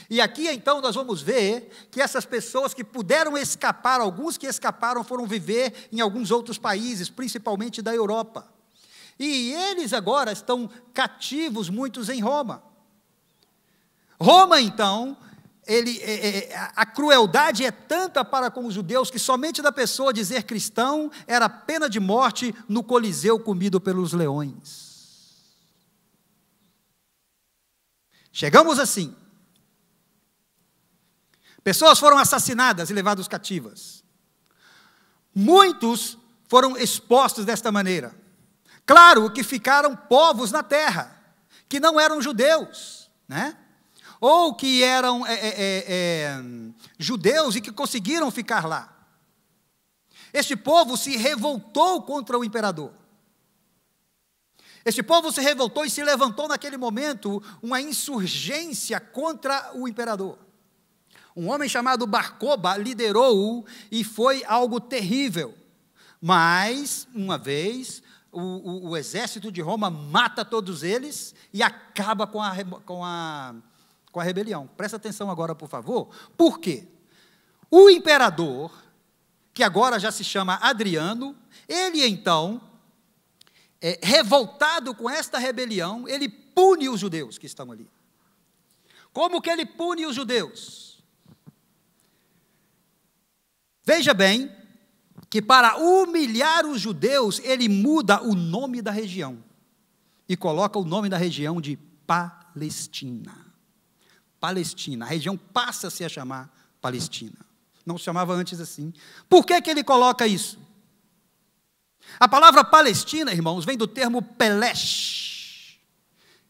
E aqui então nós vamos ver que essas pessoas que puderam escapar, alguns que escaparam foram viver em alguns outros países, principalmente da Europa. E eles agora estão cativos, muitos em Roma. Roma então, a crueldade é tanta para com os judeus que somente da pessoa dizer cristão era pena de morte no Coliseu comido pelos leões. Chegamos assim. Pessoas foram assassinadas e levadas cativas. Muitos foram expostos desta maneira. Claro que ficaram povos na terra, que não eram judeus, né? Ou que eram judeus e que conseguiram ficar lá. Este povo se revoltou contra o imperador. Este povo se revoltou e se levantou naquele momento uma insurgência contra o imperador. Um homem chamado Bar-Koba liderou-o e foi algo terrível. Mas, uma vez, o exército de Roma mata todos eles e acaba com a rebelião. Presta atenção agora, por favor. Por quê? O imperador, que agora já se chama Adriano, ele então, revoltado com esta rebelião, ele pune os judeus que estão ali. Como que ele pune os judeus? Veja bem, que para humilhar os judeus, ele muda o nome da região, e coloca o nome da região de Palestina. Palestina, a região passa-se a chamar Palestina, não se chamava antes assim. Por que ele coloca isso? A palavra Palestina, irmãos, vem do termo Pelesh.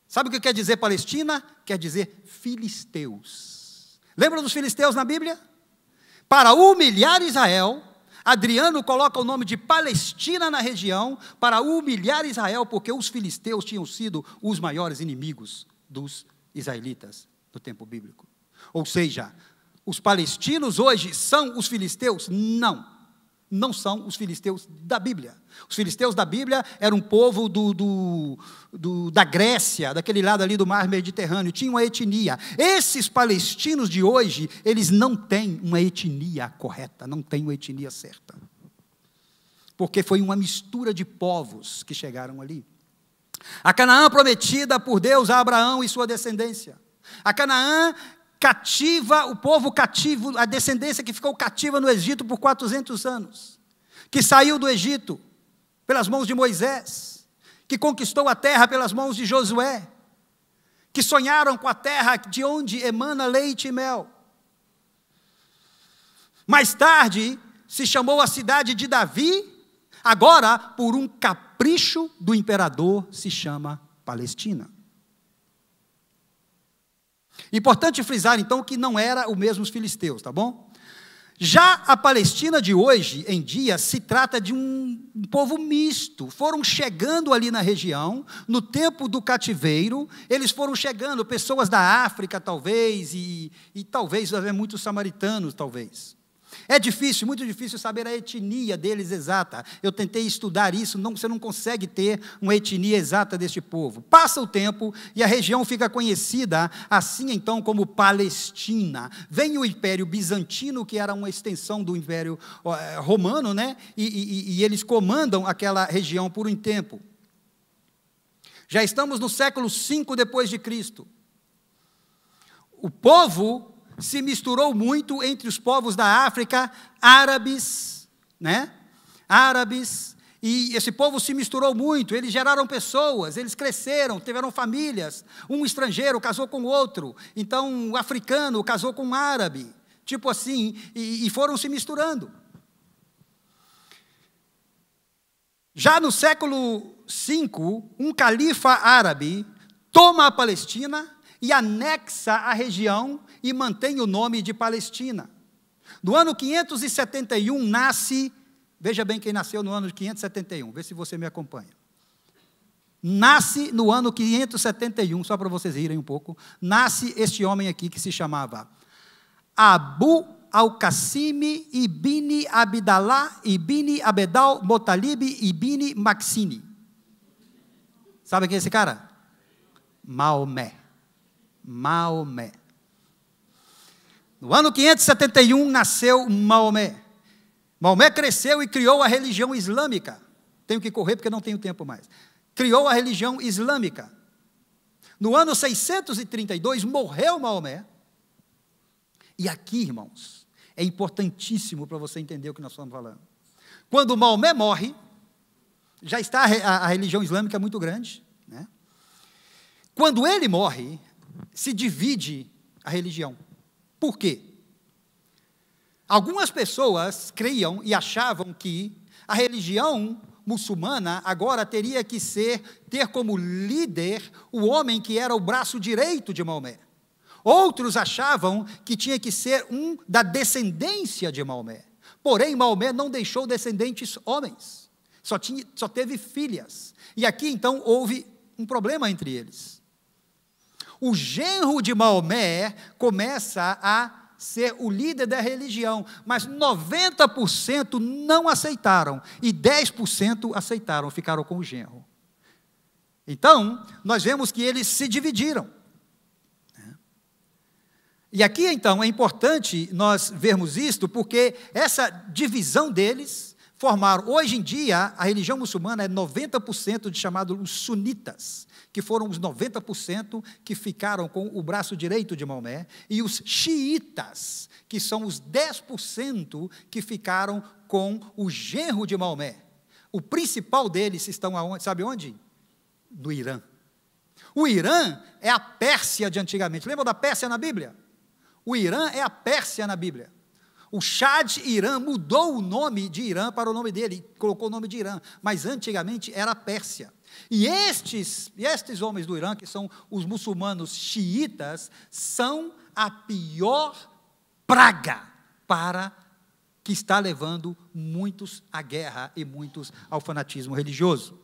Sabe o que quer dizer Palestina? Quer dizer filisteus. Lembra dos filisteus na Bíblia? Para humilhar Israel, Adriano coloca o nome de Palestina na região, para humilhar Israel, porque os filisteus tinham sido os maiores inimigos dos israelitas no tempo bíblico. Ou seja, os palestinos hoje são os filisteus? Não são os filisteus da Bíblia. Os filisteus da Bíblia eram um povo da Grécia, daquele lado ali do mar Mediterrâneo, tinham uma etnia. Esses palestinos de hoje, eles não têm uma etnia correta, não têm uma etnia certa. Porque foi uma mistura de povos que chegaram ali. A Canaã prometida por Deus a Abraão e sua descendência. A Canaã cativa, o povo cativo, a descendência que ficou cativa no Egito por 400 anos, que saiu do Egito pelas mãos de Moisés, que conquistou a terra pelas mãos de Josué, que sonharam com a terra de onde emana leite e mel. Mais tarde, se chamou a cidade de Davi, agora, por um capricho do imperador, se chama Palestina. Importante frisar, então, que não era o mesmo os filisteus, tá bom? Já a Palestina de hoje em dia se trata de um povo misto. Foram chegando ali na região, no tempo do cativeiro, eles foram chegando, pessoas da África, talvez, e talvez muitos samaritanos, talvez. É difícil, muito difícil saber a etnia deles exata. Eu tentei estudar isso, você não consegue ter uma etnia exata deste povo. Passa o tempo e a região fica conhecida assim então como Palestina. Vem o Império Bizantino, que era uma extensão do Império Romano, né? E eles comandam aquela região por um tempo. Já estamos no século V depois de Cristo. O povo se misturou muito entre os povos da África, árabes, né? Árabes, e esse povo se misturou muito, eles geraram pessoas, eles cresceram, tiveram famílias, um estrangeiro casou com outro, então um africano casou com um árabe, tipo assim, e foram se misturando. Já no século V, um califa árabe toma a Palestina e anexa a região e mantém o nome de Palestina. No ano 571 nasce, veja bem quem nasceu no ano de 571, vê se você me acompanha. Nasce no ano 571, só para vocês rirem um pouco, nasce este homem aqui que se chamava Abu Al-Qasim ibn Abdallah ibn Abdal Muttalib ibn Maksini. Sabe quem é esse cara? Maomé. Maomé. No ano 571 nasceu Maomé. Maomé cresceu e criou a religião islâmica. Tenho que correr porque não tenho tempo mais. Criou a religião islâmica. No ano 632 morreu Maomé. E aqui, irmãos, é importantíssimo para você entender o que nós estamos falando. Quando Maomé morre, já está a religião islâmica muito grande, né? Quando ele morre, se divide a religião. Por quê? Algumas pessoas criam e achavam que a religião muçulmana agora teria que ter como líder o homem que era o braço direito de Maomé. Outros achavam que tinha que ser um da descendência de Maomé. Porém, Maomé não deixou descendentes homens. Só teve filhas. E aqui, então, houve um problema entre eles. O genro de Maomé começa a ser o líder da religião, mas 90% não aceitaram, e 10% aceitaram, ficaram com o genro. Então, nós vemos que eles se dividiram. E aqui, então, é importante nós vermos isto, porque essa divisão deles formaram, hoje em dia, a religião muçulmana é 90% de chamados os sunitas, que foram os 90% que ficaram com o braço direito de Maomé, e os xiitas, que são os 10% que ficaram com o genro de Maomé. O principal deles estão aonde? Sabe onde? No Irã. O Irã é a Pérsia de antigamente. Lembra da Pérsia na Bíblia? O Irã é a Pérsia na Bíblia. O Shah de Irã mudou o nome de Irã para o nome dele, colocou o nome de Irã, mas antigamente era a Pérsia. E estes homens do Irã, que são os muçulmanos xiitas, são a pior praga que está levando muitos à guerra e muitos ao fanatismo religioso.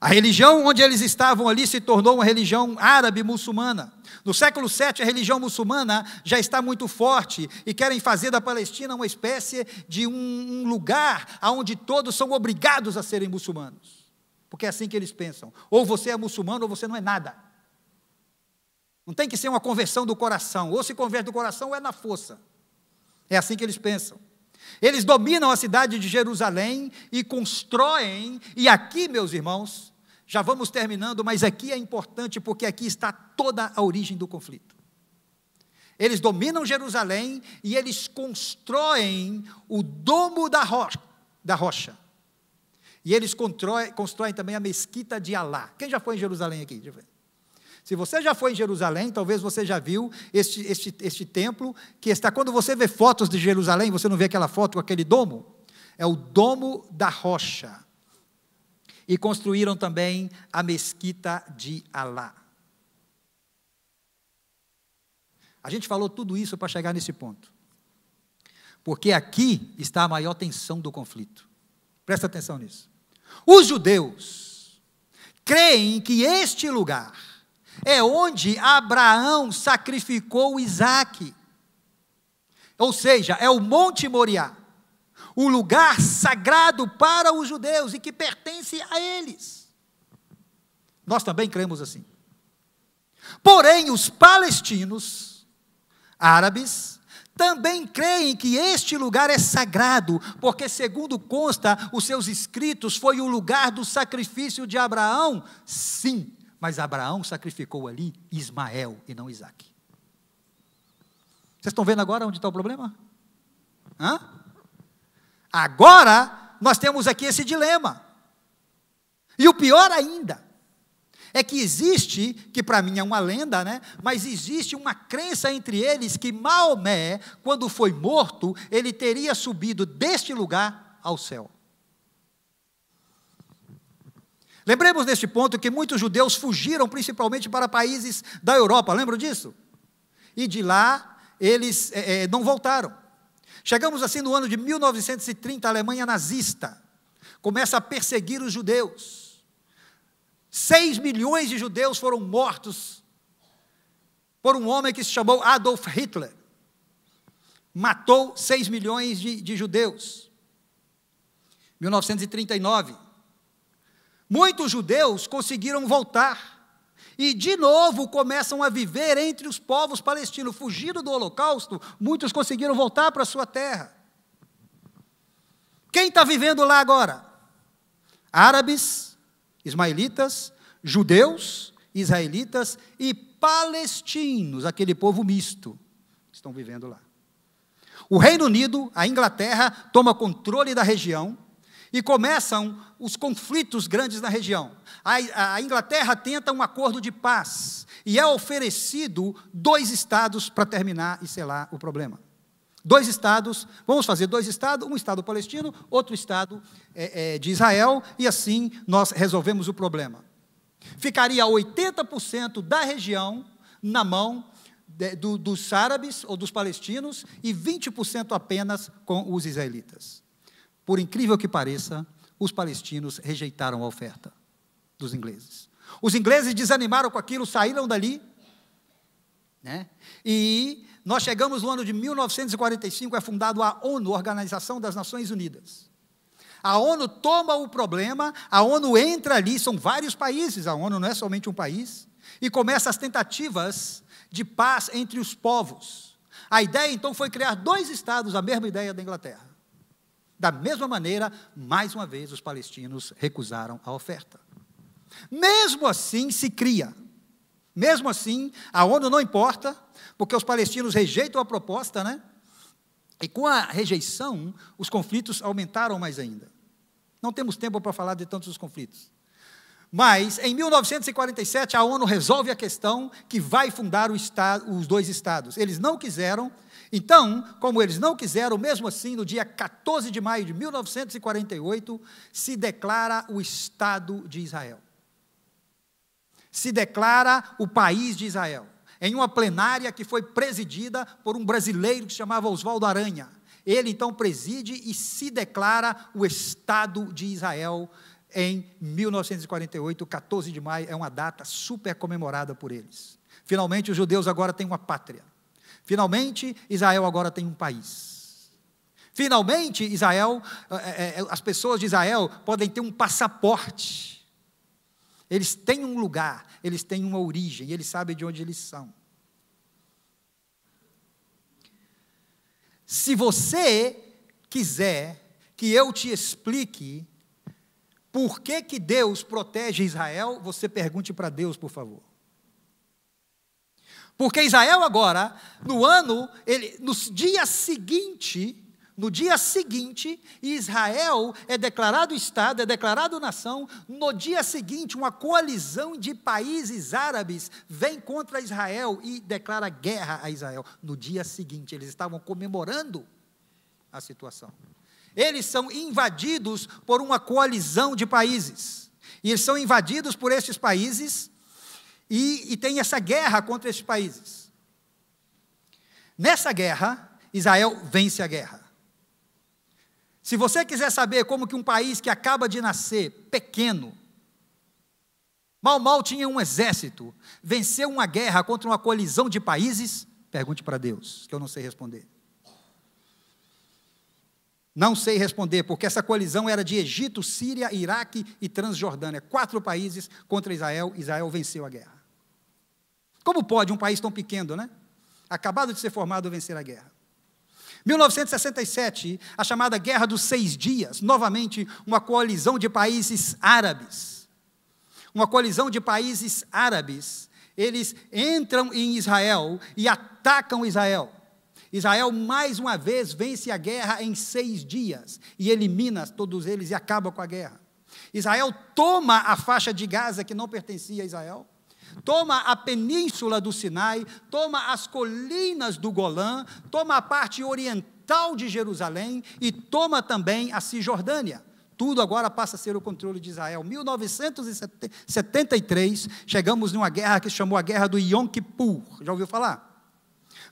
A religião onde eles estavam ali se tornou uma religião árabe muçulmana. No século VII, a religião muçulmana já está muito forte e querem fazer da Palestina uma espécie de um lugar onde todos são obrigados a serem muçulmanos. Porque é assim que eles pensam. Ou você é muçulmano ou você não é nada. Não tem que ser uma conversão do coração. Ou se converte do coração ou é na força. É assim que eles pensam. Eles dominam a cidade de Jerusalém e constroem, e aqui, meus irmãos, já vamos terminando, mas aqui é importante porque aqui está toda a origem do conflito. Eles dominam Jerusalém e eles constroem o domo da rocha. E eles constroem também a mesquita de Alá. Quem já foi em Jerusalém aqui? Se você já foi em Jerusalém, talvez você já viu este templo, que está, quando você vê fotos de Jerusalém, você não vê aquela foto com aquele domo? É o domo da rocha. E construíram também a mesquita de Alá. A gente falou tudo isso para chegar nesse ponto. Porque aqui está a maior tensão do conflito. Presta atenção nisso. Os judeus creem que este lugar é onde Abraão sacrificou Isaque. ou seja, é o Monte Moriá, o lugar sagrado para os judeus e que pertence a eles. Nós também cremos assim. Porém, os palestinos, árabes, também creem que este lugar é sagrado, porque, segundo consta, os seus escritos, foi o lugar do sacrifício de Abraão. Sim, mas Abraão sacrificou ali Ismael e não Isaque. Vocês estão vendo agora onde está o problema? Hã? Agora, nós temos aqui esse dilema. E o pior ainda, é que existe, que para mim é uma lenda, né? Mas existe uma crença entre eles que Maomé, quando foi morto, ele teria subido deste lugar ao céu. Lembremos neste ponto que muitos judeus fugiram principalmente para países da Europa, lembram disso? E de lá eles não voltaram. Chegamos assim no ano de 1930, a Alemanha nazista começa a perseguir os judeus. 6 milhões de judeus foram mortos por um homem que se chamou Adolf Hitler. Matou 6 milhões de judeus. 1939. Muitos judeus conseguiram voltar. E, de novo, começam a viver entre os povos palestinos. Fugindo do Holocausto, muitos conseguiram voltar para a sua terra. Quem está vivendo lá agora? Árabes, ismaelitas, judeus, israelitas e palestinos, aquele povo misto, estão vivendo lá. O Reino Unido, a Inglaterra, toma controle da região e começam os conflitos grandes na região. A Inglaterra tenta um acordo de paz e é oferecido 2 estados para terminar e selar o problema. 2 estados, vamos fazer 2 estados, um estado palestino, outro estado de Israel, e assim nós resolvemos o problema. Ficaria 80% da região na mão dos árabes ou dos palestinos e 20% apenas com os israelitas. Por incrível que pareça, os palestinos rejeitaram a oferta dos ingleses. Os ingleses desanimaram com aquilo, saíram dali, né? E nós chegamos no ano de 1945, é fundada a ONU, Organização das Nações Unidas. A ONU toma o problema, a ONU entra ali, são vários países, a ONU não é somente um país, e começa as tentativas de paz entre os povos. A ideia, então, foi criar 2 estados, a mesma ideia da Inglaterra. Da mesma maneira, mais uma vez, os palestinos recusaram a oferta. Mesmo assim, se cria. Mesmo assim, a ONU não importa, porque os palestinos rejeitam a proposta, né? E com a rejeição, os conflitos aumentaram mais ainda. Não temos tempo para falar de tantos conflitos. Mas, em 1947, a ONU resolve a questão que vai fundar os 2 estados. Eles não quiseram, então, como eles não quiseram, mesmo assim, no dia 14 de maio de 1948, se declara o Estado de Israel. Se declara o país de Israel, em uma plenária que foi presidida por um brasileiro que se chamava Oswaldo Aranha. Ele, então, preside e se declara o Estado de Israel em 1948, 14 de maio, é uma data super comemorada por eles. Finalmente, os judeus agora têm uma pátria. Finalmente, Israel agora tem um país. Finalmente, Israel, as pessoas de Israel podem ter um passaporte. Eles têm um lugar, eles têm uma origem, eles sabem de onde eles são. Se você quiser que eu te explique por que Deus protege Israel, você pergunte para Deus, por favor. Porque Israel agora, no dia seguinte, Israel é declarado Estado, é declarado nação. No dia seguinte, uma coalizão de países árabes vem contra Israel e declara guerra a Israel. No dia seguinte, eles estavam comemorando a situação. Eles são invadidos por uma coalizão de países. E eles são invadidos por estes países e tem essa guerra contra estes países. Nessa guerra, Israel vence a guerra. Se você quiser saber como que um país que acaba de nascer, pequeno, mal tinha um exército, venceu uma guerra contra uma coalizão de países, pergunte para Deus, que eu não sei responder. Não sei responder, porque essa coalizão era de Egito, Síria, Iraque e Transjordânia. 4 países contra Israel. Israel venceu a guerra. Como pode um país tão pequeno, né? Acabado de ser formado, vencer a guerra? 1967, a chamada Guerra dos 6 Dias, novamente uma coalizão de países árabes. Uma coalizão de países árabes, eles entram em Israel e atacam Israel. Israel, mais uma vez, vence a guerra em 6 dias e elimina todos eles e acaba com a guerra. Israel toma a faixa de Gaza, que não pertencia a Israel, toma a península do Sinai, toma as colinas do Golã, toma a parte oriental de Jerusalém e toma também a Cisjordânia. Tudo agora passa a ser o controle de Israel. 1973, chegamos numa guerra que se chamou a Guerra do Yom Kippur. Já ouviu falar?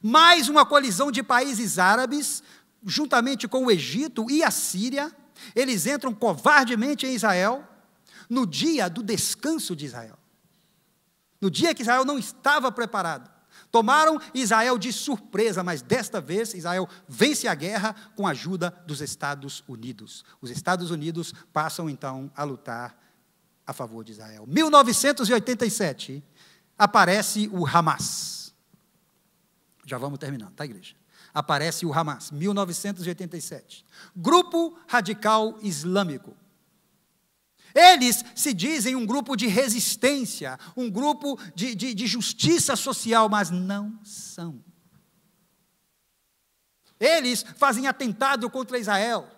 Mais uma colisão de países árabes, juntamente com o Egito e a Síria, eles entram covardemente em Israel, no dia do descanso de Israel. No dia que Israel não estava preparado. Tomaram Israel de surpresa, mas desta vez Israel vence a guerra com a ajuda dos Estados Unidos. Os Estados Unidos passam então a lutar a favor de Israel. 1987, aparece o Hamas. Já vamos terminando, tá, igreja? Aparece o Hamas, 1987. Grupo radical islâmico. Eles se dizem um grupo de resistência, um grupo de justiça social, mas não são. Eles fazem atentado contra Israel.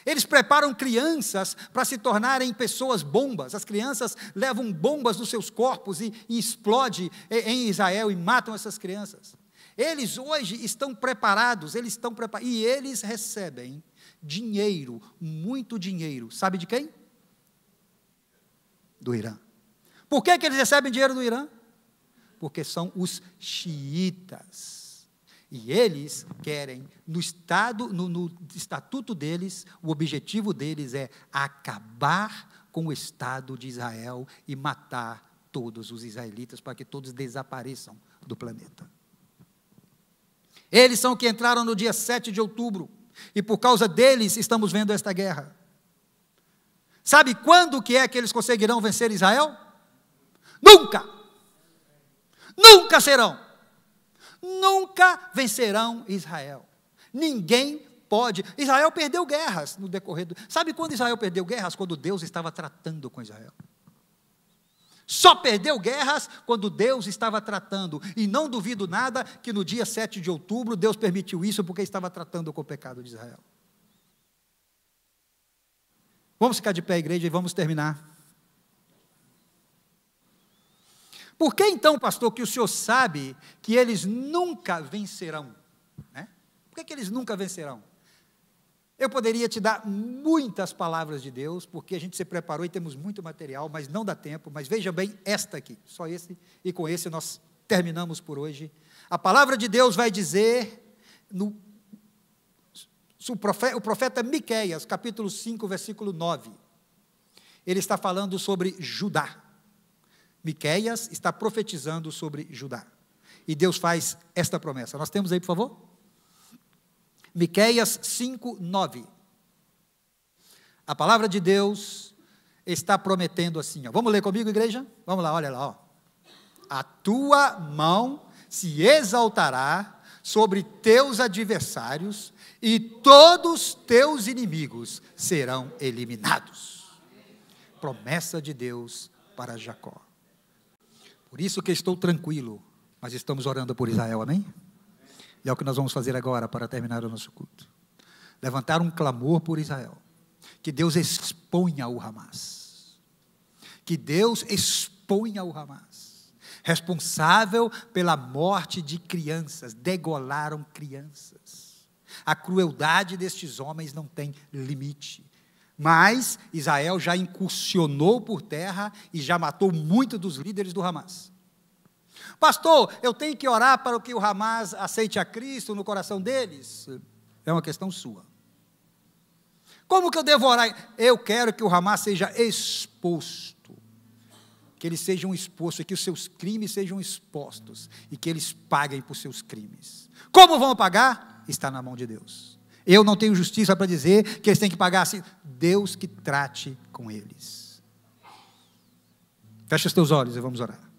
Eles preparam crianças para se tornarem pessoas bombas. As crianças levam bombas nos seus corpos e explodem em Israel e matam essas crianças. Eles hoje estão preparados, e eles recebem dinheiro, muito dinheiro. Sabe de quem? Do Irã. Por que eles recebem dinheiro do Irã? Porque são os xiitas. E eles querem, no estatuto deles, o objetivo deles é acabar com o Estado de Israel e matar todos os israelitas, para que todos desapareçam do planeta. Eles são que entraram no dia 7 de outubro, e por causa deles estamos vendo esta guerra. Sabe quando que é que eles conseguirão vencer Israel? Nunca! Nunca serão! Nunca vencerão Israel. Ninguém pode. Israel perdeu guerras no decorrer do... Sabe quando Israel perdeu guerras? Quando Deus estava tratando com Israel. Só perdeu guerras quando Deus estava tratando. E não duvido nada que no dia 7 de outubro Deus permitiu isso porque estava tratando com o pecado de Israel. Vamos ficar de pé, igreja, e vamos terminar. Por que então, pastor, que o senhor sabe que eles nunca vencerão? Né? Por que eles nunca vencerão? Eu poderia te dar muitas palavras de Deus, porque a gente se preparou e temos muito material, mas não dá tempo. Mas veja bem esta aqui, só esse, e com esse nós terminamos por hoje. A palavra de Deus vai dizer, o profeta Miqueias, capítulo 5, versículo 9. Ele está falando sobre Judá. Miqueias está profetizando sobre Judá. E Deus faz esta promessa. Nós temos aí, por favor? Miqueias 5, 9. A palavra de Deus está prometendo assim. Ó. Vamos ler comigo, igreja? Vamos lá, olha lá. Ó. A tua mão se exaltará sobre teus adversários e todos teus inimigos serão eliminados. Promessa de Deus para Jacó. Por isso que estou tranquilo, mas estamos orando por Israel, amém? E é o que nós vamos fazer agora para terminar o nosso culto. Levantar um clamor por Israel. Que Deus exponha o Hamas. Que Deus exponha o Hamas. Responsável pela morte de crianças. Degolaram crianças. A crueldade destes homens não tem limite. Mas Israel já incursionou por terra e já matou muitos dos líderes do Hamas. Pastor, eu tenho que orar para que o Hamas aceite a Cristo no coração deles? É uma questão sua. Como que eu devo orar? Eu quero que o Hamas seja exposto. Que eles sejam expostos, e que os seus crimes sejam expostos. E que eles paguem por seus crimes. Como vão pagar? Está na mão de Deus. Eu não tenho justiça para dizer que eles têm que pagar assim. Deus que trate com eles. Fecha os teus olhos e vamos orar.